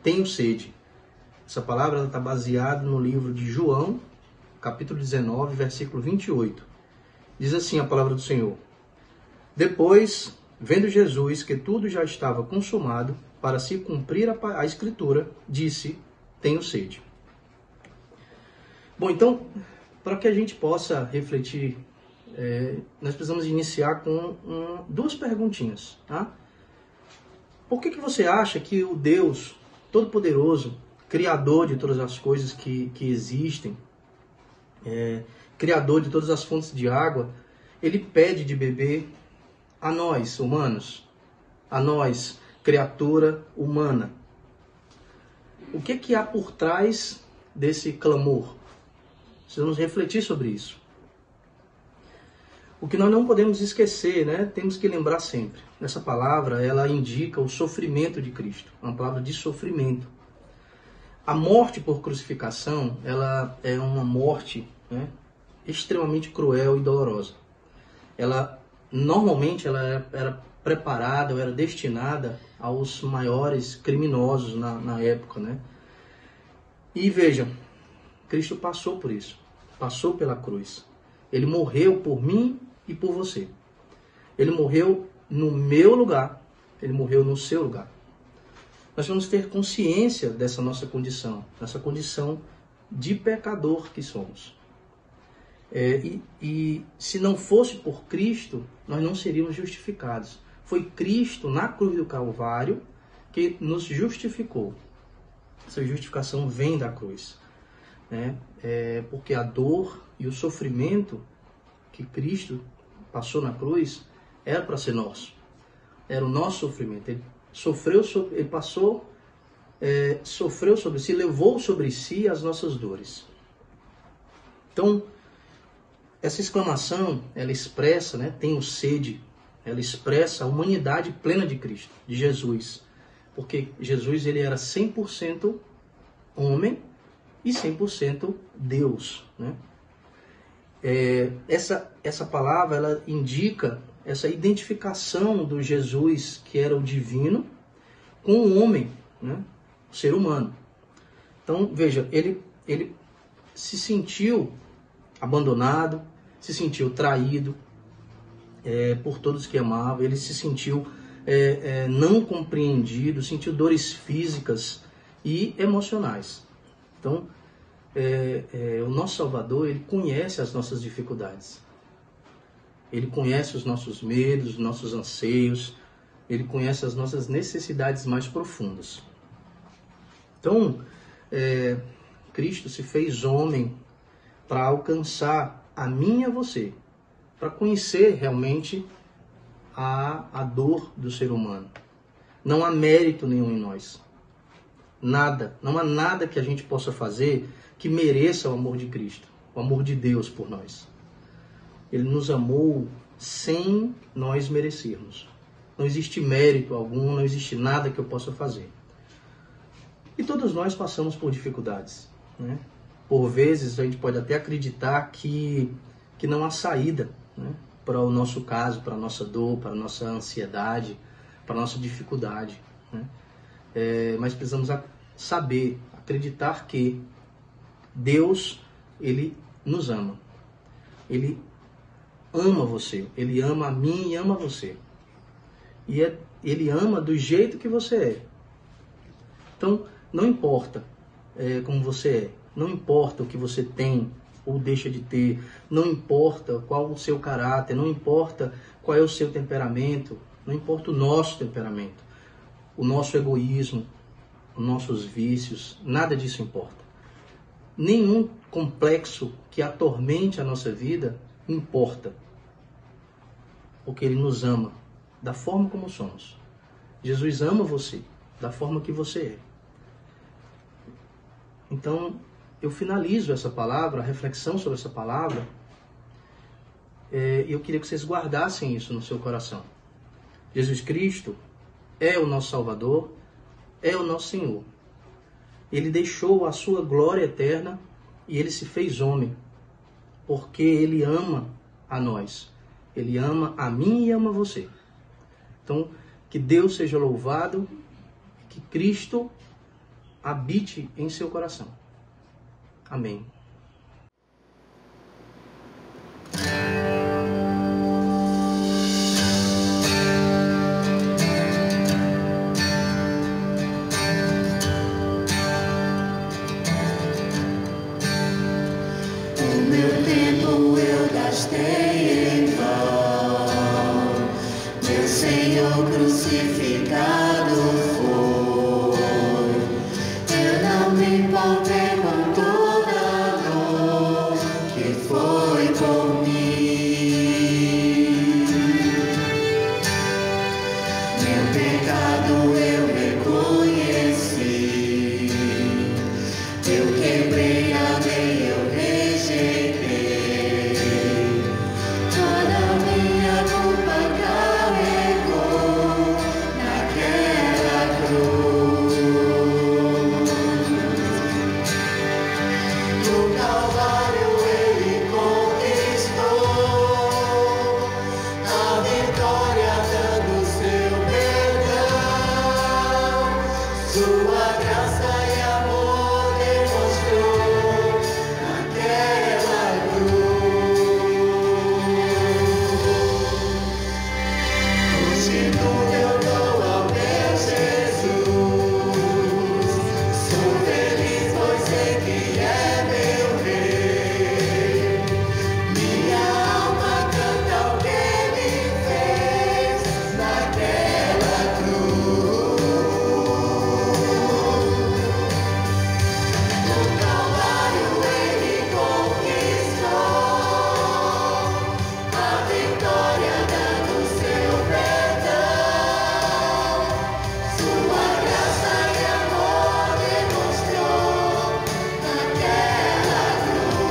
Tenho sede. Essa palavra está baseada no livro de João, capítulo 19, versículo 28. Diz assim a palavra do Senhor. Depois, vendo Jesus que tudo já estava consumado, para se cumprir a Escritura, disse, tenho sede. Bom, então, para que a gente possa refletir, nós precisamos iniciar com duas perguntinhas. Tá? Por que você acha que o Deus Todo-Poderoso, Criador de todas as coisas que existem, Criador de todas as fontes de água, ele pede de beber a nós, humanos, a nós, criatura humana? O que há por trás desse clamor? Precisamos refletir sobre isso. O que nós não podemos esquecer, temos que lembrar sempre. Essa palavra, ela indica o sofrimento de Cristo, uma palavra de sofrimento. A morte por crucificação, ela é uma morte extremamente cruel e dolorosa. Normalmente, ela era preparada, ou era destinada aos maiores criminosos na época. E vejam, Cristo passou por isso, passou pela cruz. Ele morreu por mim e por você. Ele morreu no meu lugar, ele morreu no seu lugar. Nós vamos ter consciência dessa nossa condição de pecador que somos. E se não fosse por Cristo, nós não seríamos justificados. Foi Cristo na cruz do Calvário que nos justificou. Essa justificação vem da cruz. Porque a dor e o sofrimento que Cristo passou na cruz era para ser nosso. Era o nosso sofrimento. Ele sofreu sobre si, levou sobre si as nossas dores. Então, essa exclamação, ela expressa, tenho sede, ela expressa a humanidade plena de Cristo, de Jesus. Porque Jesus, ele era 100% homem e 100% Deus. Essa palavra, ela indica essa identificação do Jesus, que era o divino, com o homem, o ser humano. Então, veja, ele se sentiu abandonado, se sentiu traído por todos que amavam, ele se sentiu não compreendido, sentiu dores físicas e emocionais. Então, o nosso Salvador, ele conhece as nossas dificuldades. Ele conhece os nossos medos, os nossos anseios, ele conhece as nossas necessidades mais profundas. Então, Cristo se fez homem para alcançar a mim e a você, para conhecer realmente a dor do ser humano. Não há mérito nenhum em nós. Nada, não há nada que a gente possa fazer que mereça o amor de Cristo, o amor de Deus por nós. Ele nos amou sem nós merecermos. Não existe mérito algum, não existe nada que eu possa fazer. E todos nós passamos por dificuldades. Por vezes a gente pode até acreditar que não há saída para o nosso caso, para a nossa dor, para a nossa ansiedade, para a nossa dificuldade. Mas precisamos saber, acreditar que Deus, ele nos ama. Ele ama você, ele ama a mim e ama você. E ele ama do jeito que você é. Então, não importa como você é, não importa o que você tem ou deixa de ter, não importa qual o seu caráter, não importa qual é o seu temperamento, não importa o nosso temperamento, o nosso egoísmo, os nossos vícios, nada disso importa. Nenhum complexo que atormente a nossa vida importa, porque ele nos ama da forma como somos. Jesus ama você da forma que você é. Então, eu finalizo essa palavra, a reflexão sobre essa palavra. Eu queria que vocês guardassem isso no seu coração. Jesus Cristo é o nosso Salvador, é o nosso Senhor. Ele deixou a sua glória eterna e ele se fez homem, porque ele ama a nós. Ele ama a mim e ama você. Então, que Deus seja louvado, que Cristo habite em seu coração. Amém. O meu tempo eu gastei em vão, meu Senhor crucificado foi. Eu não me importei com toda a dor que foi por mim. Meu pecado eu reconheci, eu quebrei a lei, eu rejeitei, toda minha culpa carregou naquela cruz. No Calvário ele conquistou a vitória, dando seu perdão, sua graça e amor demonstrou naquela cruz. Hoje tudo eu dou ao meu Jesus, sou feliz pois sei que é meu rei. Minha alma canta o que ele fez naquela cruz. No Calvário ele conquistou a vitória, dando seu perdão, sua graça e amor demonstrou naquela cruz.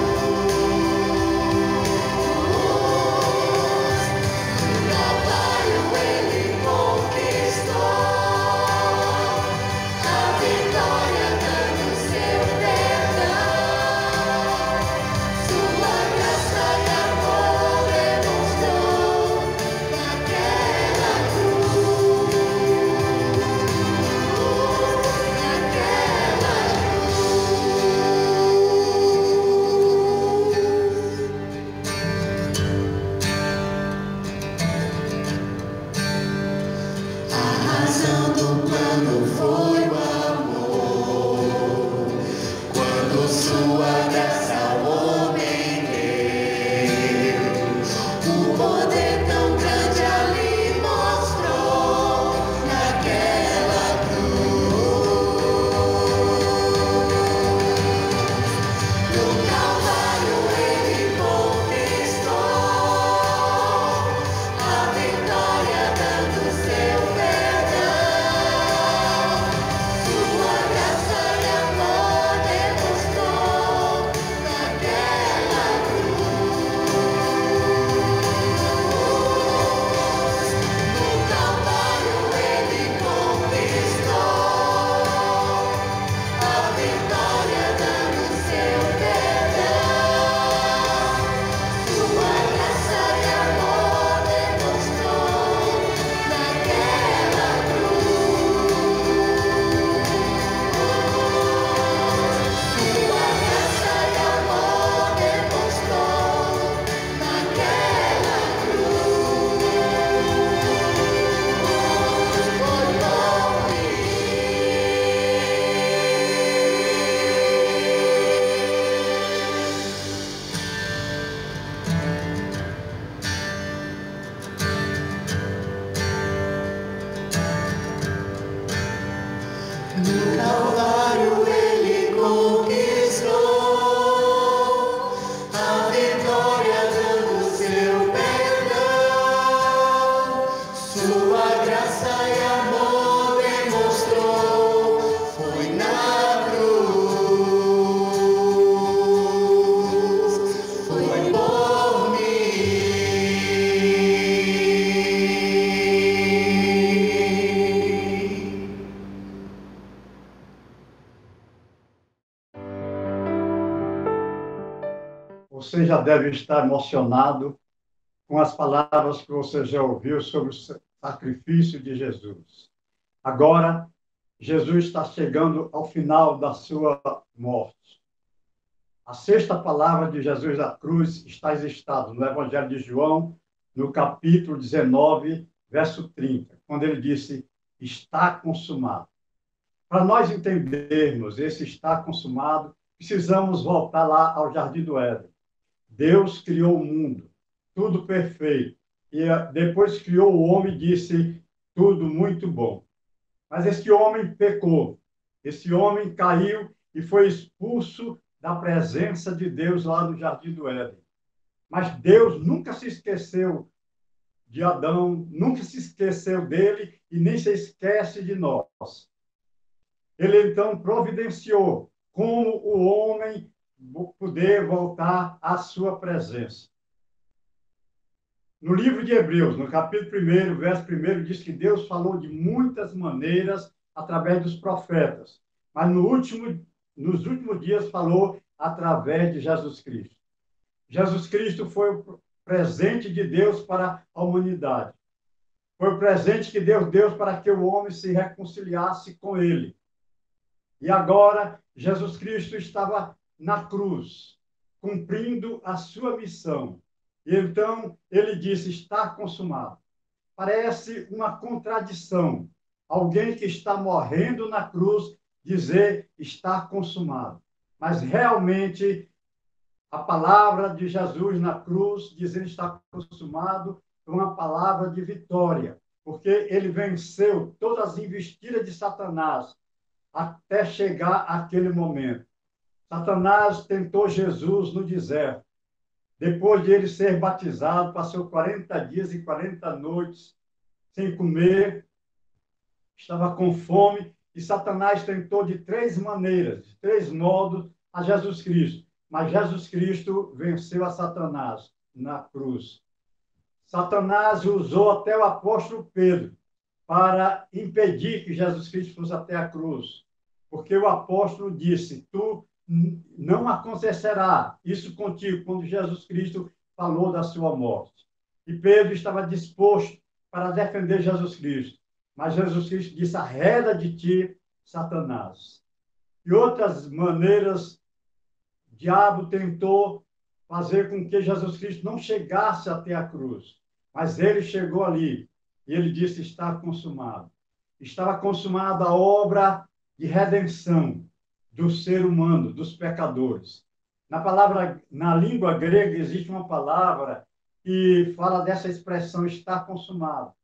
No Calvário ele conquistou a vitória, dando seu perdão, sua graça e amor demonstrou naquela cruz, A razão do plano foi o amor, quando sua graça ao homem deu, o poder tão grande ali mostrou naquela cruz. No Calvário ele conquistou a vitória, dando seu perdão, sua graça e amor demonstrou naquela cruz. No Calvário ele conquistou a vitória, dando seu perdão, sua graça e amor demonstrou naquela cruz. Sua graça e amor demonstrou naquela cruz. Foi por No Calvário ele conquistou a vitória, dando seu perdão, sua graça e amor demonstrou, foi na cruz, foi por mim. Você já deve estar emocionado com as palavras que você já ouviu sobre o sacrifício de Jesus. Agora, Jesus está chegando ao final da sua morte. A sexta palavra de Jesus da cruz está registrada no Evangelho de João, no capítulo 19, verso 30, quando ele disse, está consumado. Para nós entendermos esse está consumado, precisamos voltar lá ao Jardim do Éden. Deus criou o mundo, tudo perfeito. E depois criou o homem e disse, tudo muito bom. Mas esse homem pecou. Esse homem caiu e foi expulso da presença de Deus lá no Jardim do Éden. Mas Deus nunca se esqueceu de Adão, nunca se esqueceu dele e nem se esquece de nós. Ele então providenciou como o homem poder voltar à sua presença. No livro de Hebreus, no capítulo 1, verso 1, diz que Deus falou de muitas maneiras através dos profetas, mas nos últimos dias falou através de Jesus Cristo. Jesus Cristo foi o presente de Deus para a humanidade. Foi o presente que Deus deu para que o homem se reconciliasse com ele. E agora, Jesus Cristo estava na cruz, cumprindo a sua missão. E então, ele disse, está consumado. Parece uma contradição. Alguém que está morrendo na cruz dizer, está consumado. Mas, realmente, a palavra de Jesus na cruz, dizendo está consumado, é uma palavra de vitória. Porque ele venceu todas as investidas de Satanás, até chegar aquele momento. Satanás tentou Jesus no deserto. Depois de ele ser batizado, passou 40 dias e 40 noites sem comer, estava com fome, e Satanás tentou de 3 maneiras, de 3 modos, a Jesus Cristo. Mas Jesus Cristo venceu a Satanás na cruz. Satanás usou até o apóstolo Pedro para impedir que Jesus Cristo fosse até a cruz. Porque o apóstolo disse, tu não acontecerá isso contigo, quando Jesus Cristo falou da sua morte. E Pedro estava disposto para defender Jesus Cristo. Mas Jesus Cristo disse, arreda de ti, Satanás. E outras maneiras, o diabo tentou fazer com que Jesus Cristo não chegasse até a cruz. Mas ele chegou ali, e ele disse, está consumado. Estava consumada a obra de redenção do ser humano, dos pecadores. Na língua grega existe uma palavra que fala dessa expressão está consumado.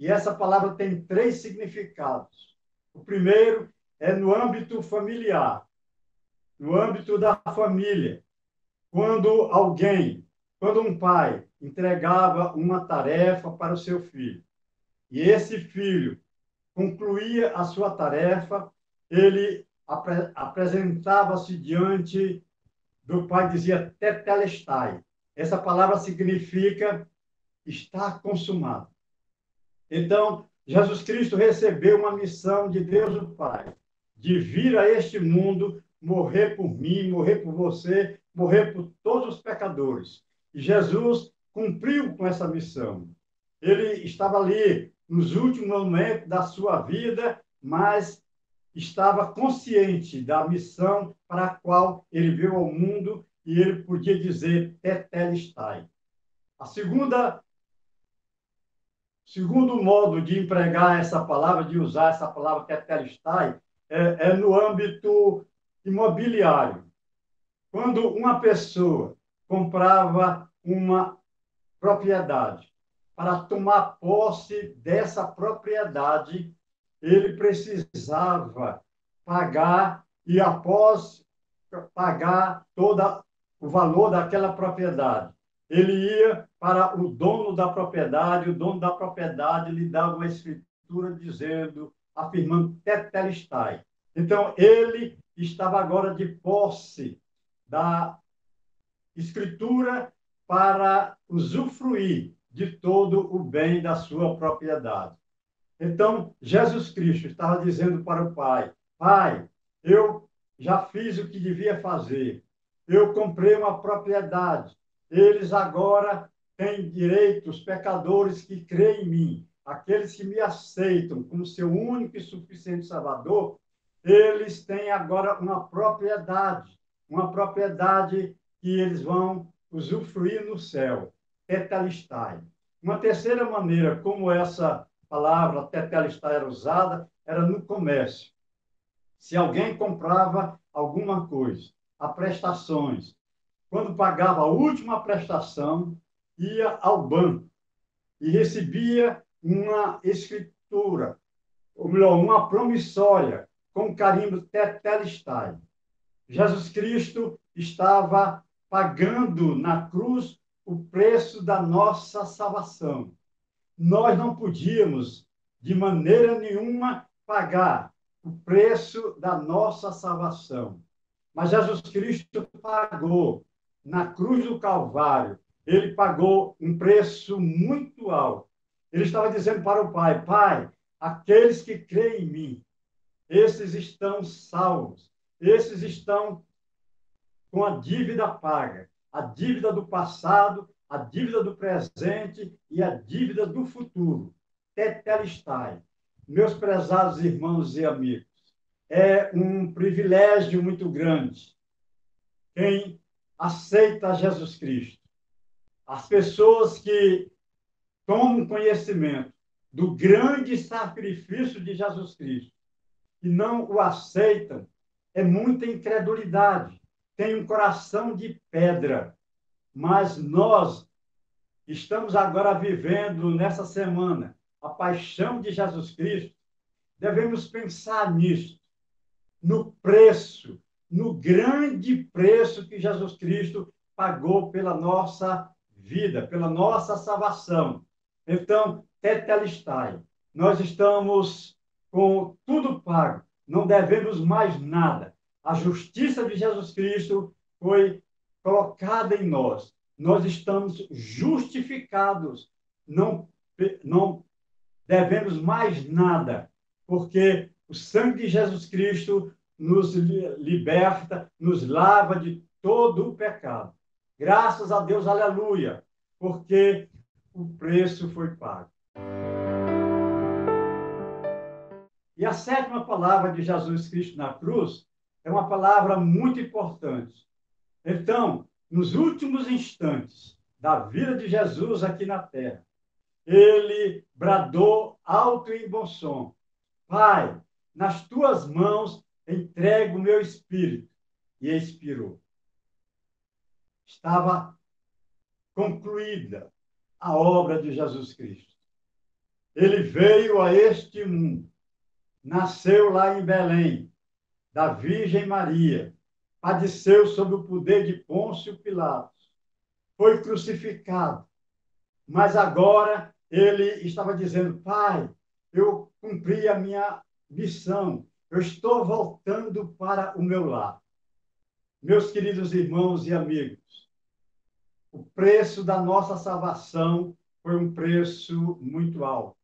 E essa palavra tem 3 significados. O primeiro é no âmbito familiar, no âmbito da família. Quando um pai entregava uma tarefa para o seu filho, e esse filho concluía a sua tarefa, ele apresentava-se diante do pai, dizia tetelestai. Essa palavra significa está consumado. Então, Jesus Cristo recebeu uma missão de Deus o Pai, de vir a este mundo, morrer por mim, morrer por você, morrer por todos os pecadores. E Jesus cumpriu com essa missão. Ele estava ali nos últimos momentos da sua vida, mas estava consciente da missão para a qual ele veio ao mundo e ele podia dizer tetelestai. Segundo modo de empregar essa palavra, de usar essa palavra tetelestai, é no âmbito imobiliário. Quando uma pessoa comprava uma propriedade, para tomar posse dessa propriedade, ele precisava pagar, e após pagar todo o valor daquela propriedade, ele ia para o dono da propriedade, o dono da propriedade lhe dava uma escritura dizendo, afirmando tetelestai. Então, ele estava agora de posse da escritura para usufruir de todo o bem da sua propriedade. Então, Jesus Cristo estava dizendo para o Pai, Pai, eu já fiz o que devia fazer, eu comprei uma propriedade, eles agora têm direito os pecadores que creem em mim, aqueles que me aceitam como seu único e suficiente Salvador, eles têm agora uma propriedade que eles vão usufruir no céu, tetelestai. Uma terceira maneira como essa palavra tetelestai era usada era no comércio. Se alguém comprava alguma coisa, a prestações, quando pagava a última prestação, ia ao banco e recebia uma escritura, ou melhor, uma promissória com carimbo tetelestai. Jesus Cristo estava pagando na cruz o preço da nossa salvação. Nós não podíamos, de maneira nenhuma, pagar o preço da nossa salvação. Mas Jesus Cristo pagou na cruz do Calvário. Ele pagou um preço muito alto. Ele estava dizendo para o Pai: Pai, aqueles que creem em mim, esses estão salvos, esses estão com a dívida paga, a dívida do passado, a dívida do presente e a dívida do futuro. Tetelestai. Meus prezados irmãos e amigos, é um privilégio muito grande quem aceita Jesus Cristo. As pessoas que tomam conhecimento do grande sacrifício de Jesus Cristo e não o aceitam, é muita incredulidade, tem um coração de pedra. Mas nós estamos agora vivendo nessa semana a paixão de Jesus Cristo, devemos pensar nisso, no preço, no grande preço que Jesus Cristo pagou pela nossa vida, pela nossa salvação. Então, tetelestai. Nós estamos com tudo pago, não devemos mais nada. A justiça de Jesus Cristo foi colocada em nós. Nós estamos justificados. Não devemos mais nada, porque o sangue de Jesus Cristo nos liberta, nos lava de todo o pecado. Graças a Deus, aleluia, porque o preço foi pago. E a sétima palavra de Jesus Cristo na cruz é uma palavra muito importante. Então, nos últimos instantes da vida de Jesus aqui na terra, ele bradou alto e em bom som: Pai, nas tuas mãos entrego o meu espírito. E expirou. Estava concluída a obra de Jesus Cristo. Ele veio a este mundo, nasceu lá em Belém, da Virgem Maria, padeceu sob o poder de Pôncio Pilatos, foi crucificado, mas agora ele estava dizendo: Pai, eu cumpri a minha missão, eu estou voltando para o meu lar. Meus queridos irmãos e amigos, o preço da nossa salvação foi um preço muito alto,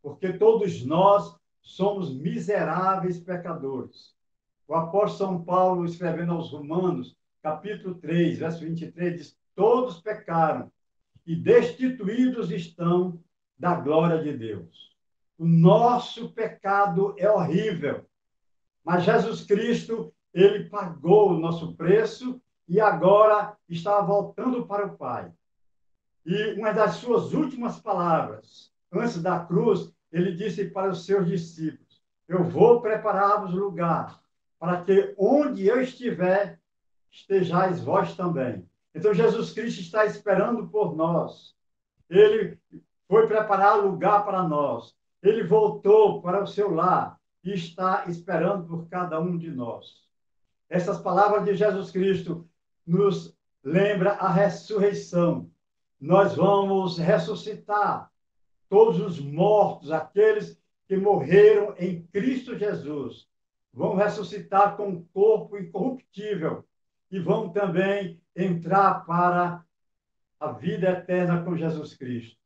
porque todos nós somos miseráveis pecadores. O apóstolo São Paulo, escrevendo aos Romanos, capítulo 3, verso 23, diz: todos pecaram e destituídos estão da glória de Deus. O nosso pecado é horrível, mas Jesus Cristo, ele pagou o nosso preço e agora está voltando para o Pai. E uma das suas últimas palavras, antes da cruz, ele disse para os seus discípulos: eu vou preparar-vos lugar, para que onde eu estiver, estejais vós também. Então, Jesus Cristo está esperando por nós. Ele foi preparar lugar para nós. Ele voltou para o seu lar e está esperando por cada um de nós. Essas palavras de Jesus Cristo nos lembram a ressurreição. Nós vamos ressuscitar todos os mortos, aqueles que morreram em Cristo Jesus, vão ressuscitar com um corpo incorruptível e vão também entrar para a vida eterna com Jesus Cristo.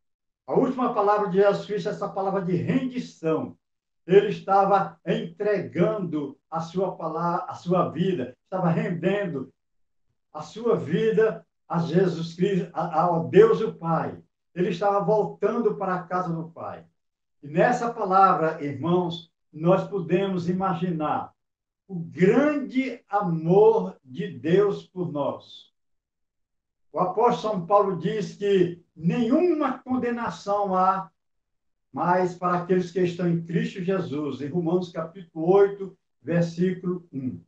A última palavra de Jesus Cristo é essa palavra de rendição. Ele estava entregando a sua palavra, a sua vida, estava rendendo a sua vida a Jesus Cristo, ao Deus o Pai. Ele estava voltando para a casa do Pai. E nessa palavra, irmãos, nós podemos imaginar o grande amor de Deus por nós. O apóstolo São Paulo diz que nenhuma condenação há mais para aqueles que estão em Cristo Jesus, em Romanos capítulo 8, versículo 1.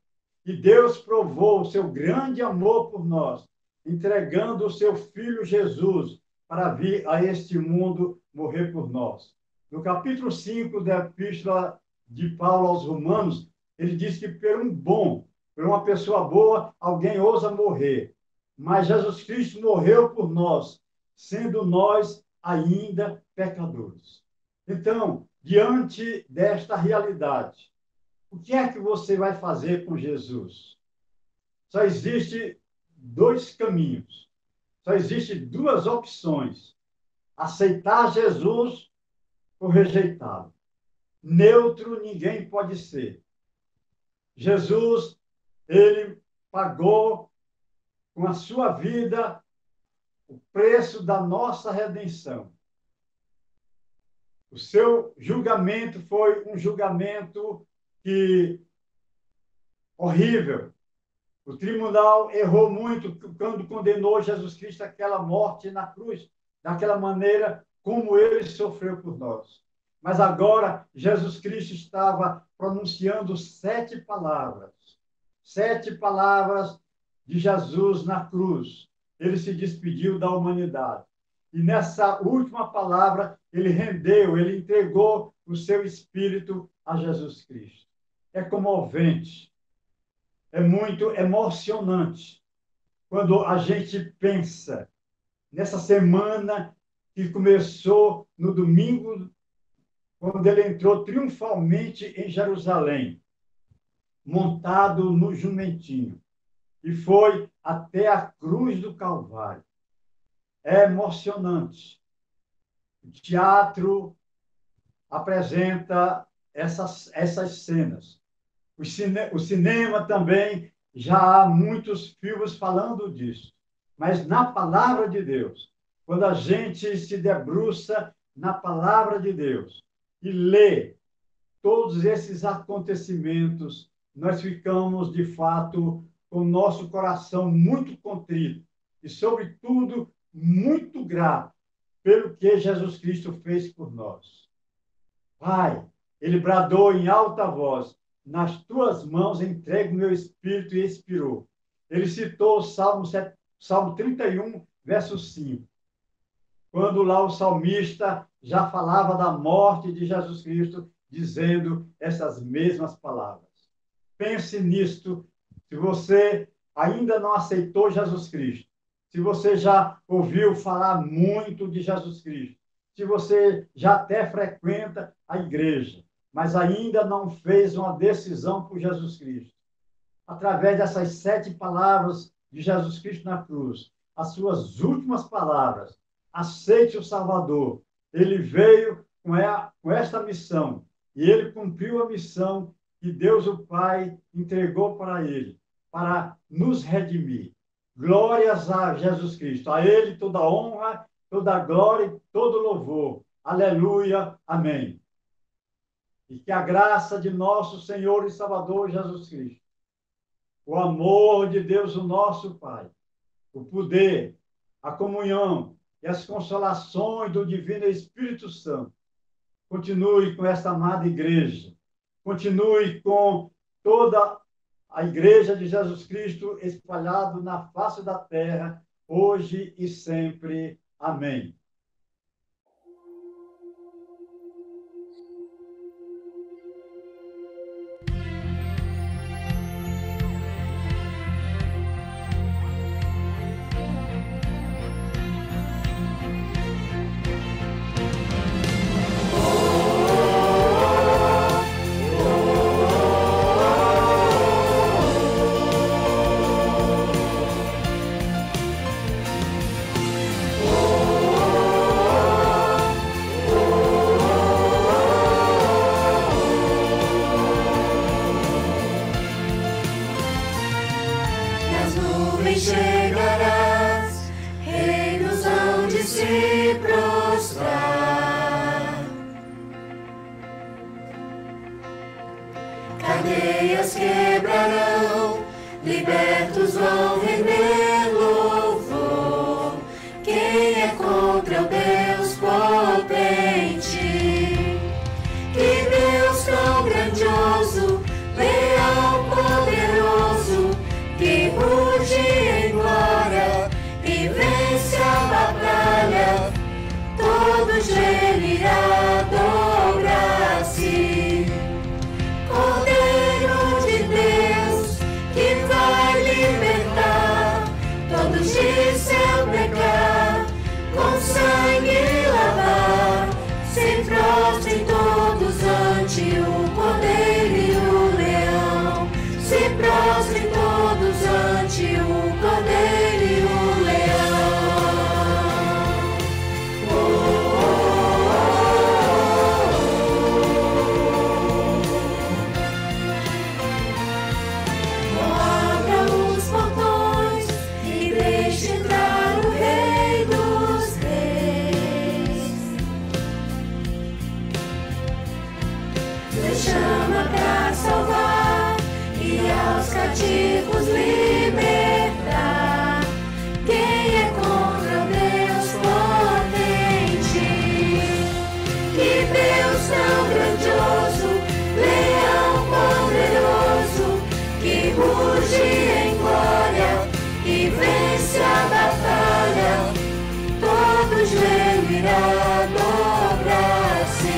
E Deus provou o seu grande amor por nós, entregando o seu Filho Jesus para vir a este mundo morrer por nós. No capítulo 5 da Epístola de Paulo aos Romanos, ele diz que por uma pessoa boa, alguém ousa morrer. Mas Jesus Cristo morreu por nós, sendo nós ainda pecadores. Então, diante desta realidade, o que é que você vai fazer com Jesus? Só existe dois caminhos. Só existem duas opções: aceitar Jesus ou rejeitá-lo. Neutro ninguém pode ser. Jesus, ele pagou com a sua vida o preço da nossa redenção. O seu julgamento foi um julgamento horrível. O tribunal errou muito quando condenou Jesus Cristo àquela morte na cruz, daquela maneira como ele sofreu por nós. Mas agora, Jesus Cristo estava pronunciando 7 palavras. 7 palavras de Jesus na cruz. Ele se despediu da humanidade. E nessa última palavra, ele entregou o seu espírito a Jesus Cristo. É comovente. É muito emocionante quando a gente pensa nessa semana que começou no domingo, quando ele entrou triunfalmente em Jerusalém, montado no jumentinho, e foi até a cruz do Calvário. É emocionante. O teatro apresenta essas cenas. O cinema também, já há muitos filmes falando disso. Mas na palavra de Deus, quando a gente se debruça na palavra de Deus e lê todos esses acontecimentos, nós ficamos, de fato, com o nosso coração muito contrito e, sobretudo, muito grato pelo que Jesus Cristo fez por nós. Pai, ele bradou em alta voz: nas tuas mãos entrego o meu espírito, e expirou. Ele citou o Salmo 31, verso 5. Quando lá o salmista já falava da morte de Jesus Cristo, dizendo essas mesmas palavras. Pense nisto, se você ainda não aceitou Jesus Cristo, se você já ouviu falar muito de Jesus Cristo, se você já até frequenta a igreja, mas ainda não fez uma decisão por Jesus Cristo, através dessas 7 palavras de Jesus Cristo na cruz, as suas últimas palavras: aceite o Salvador. Ele veio com esta missão, e ele cumpriu a missão que Deus o Pai entregou para ele, para nos redimir. Glórias a Jesus Cristo. A ele toda honra, toda glória e todo louvor. Aleluia. Amém. E que a graça de nosso Senhor e Salvador Jesus Cristo, o amor de Deus, o nosso Pai, o poder, a comunhão e as consolações do Divino Espírito Santo continue com esta amada igreja, continue com toda a igreja de Jesus Cristo espalhado na face da terra, hoje e sempre. Amém. Oh se prostrar. Cadeias quebrarão, libertos vão render louvor. Quem é contra o Deus potente? Que Deus tão grandioso, leal, poderoso, que ruge em glória e vence a batalha. Todo joelho irá dobrar-se. Cordeiro de Deus, que vai libertar todos de seu pecado, com sangue lavar. Se prostrem todos ante o Cordeiro e o Leão. Se prostrem todos ante o Cordeiro e o Leão. Abra os portões e deixe entrar o Rei dos Reis. Deus chama pra salvar e aos cativos libertar. Quem é contra o Deus potente? Que Deus tão grandioso, leão poderoso, que ruge em glória e vence a batalha. Todo joelho irá dobrar-se.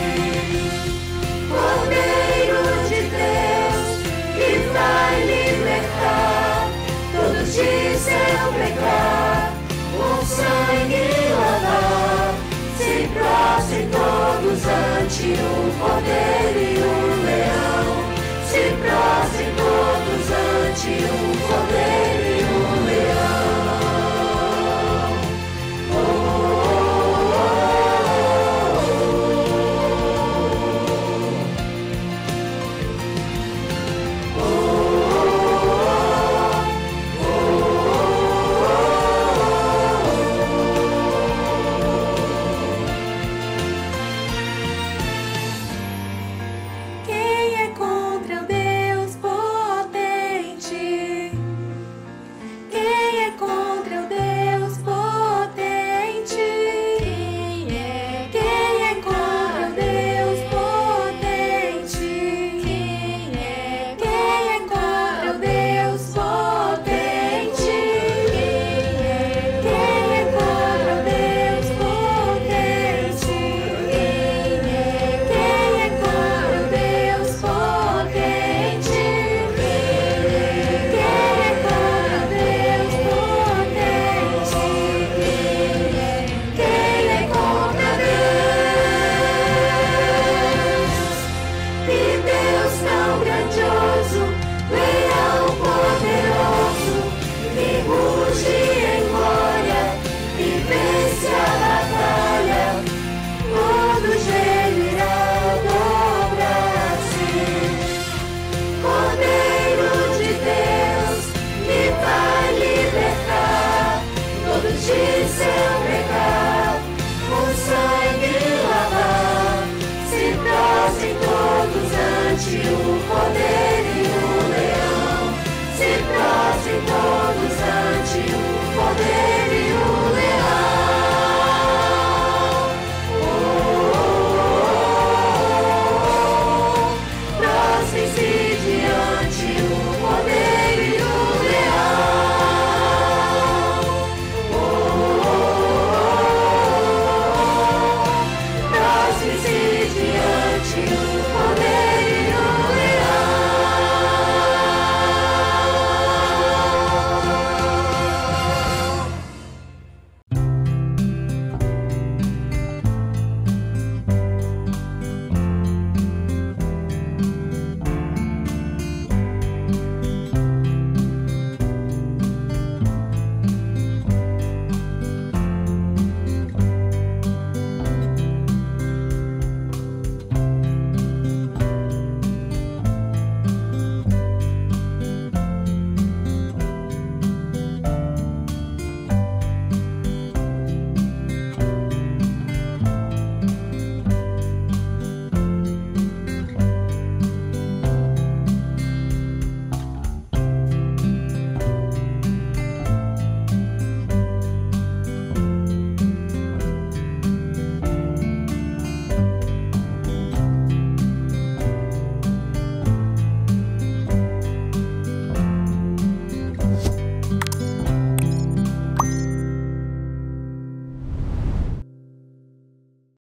Cordeiro de Deus, que vai libertar todos de seu pecado, com sangue lavar. Se prostrem todos ante o Cordeiro e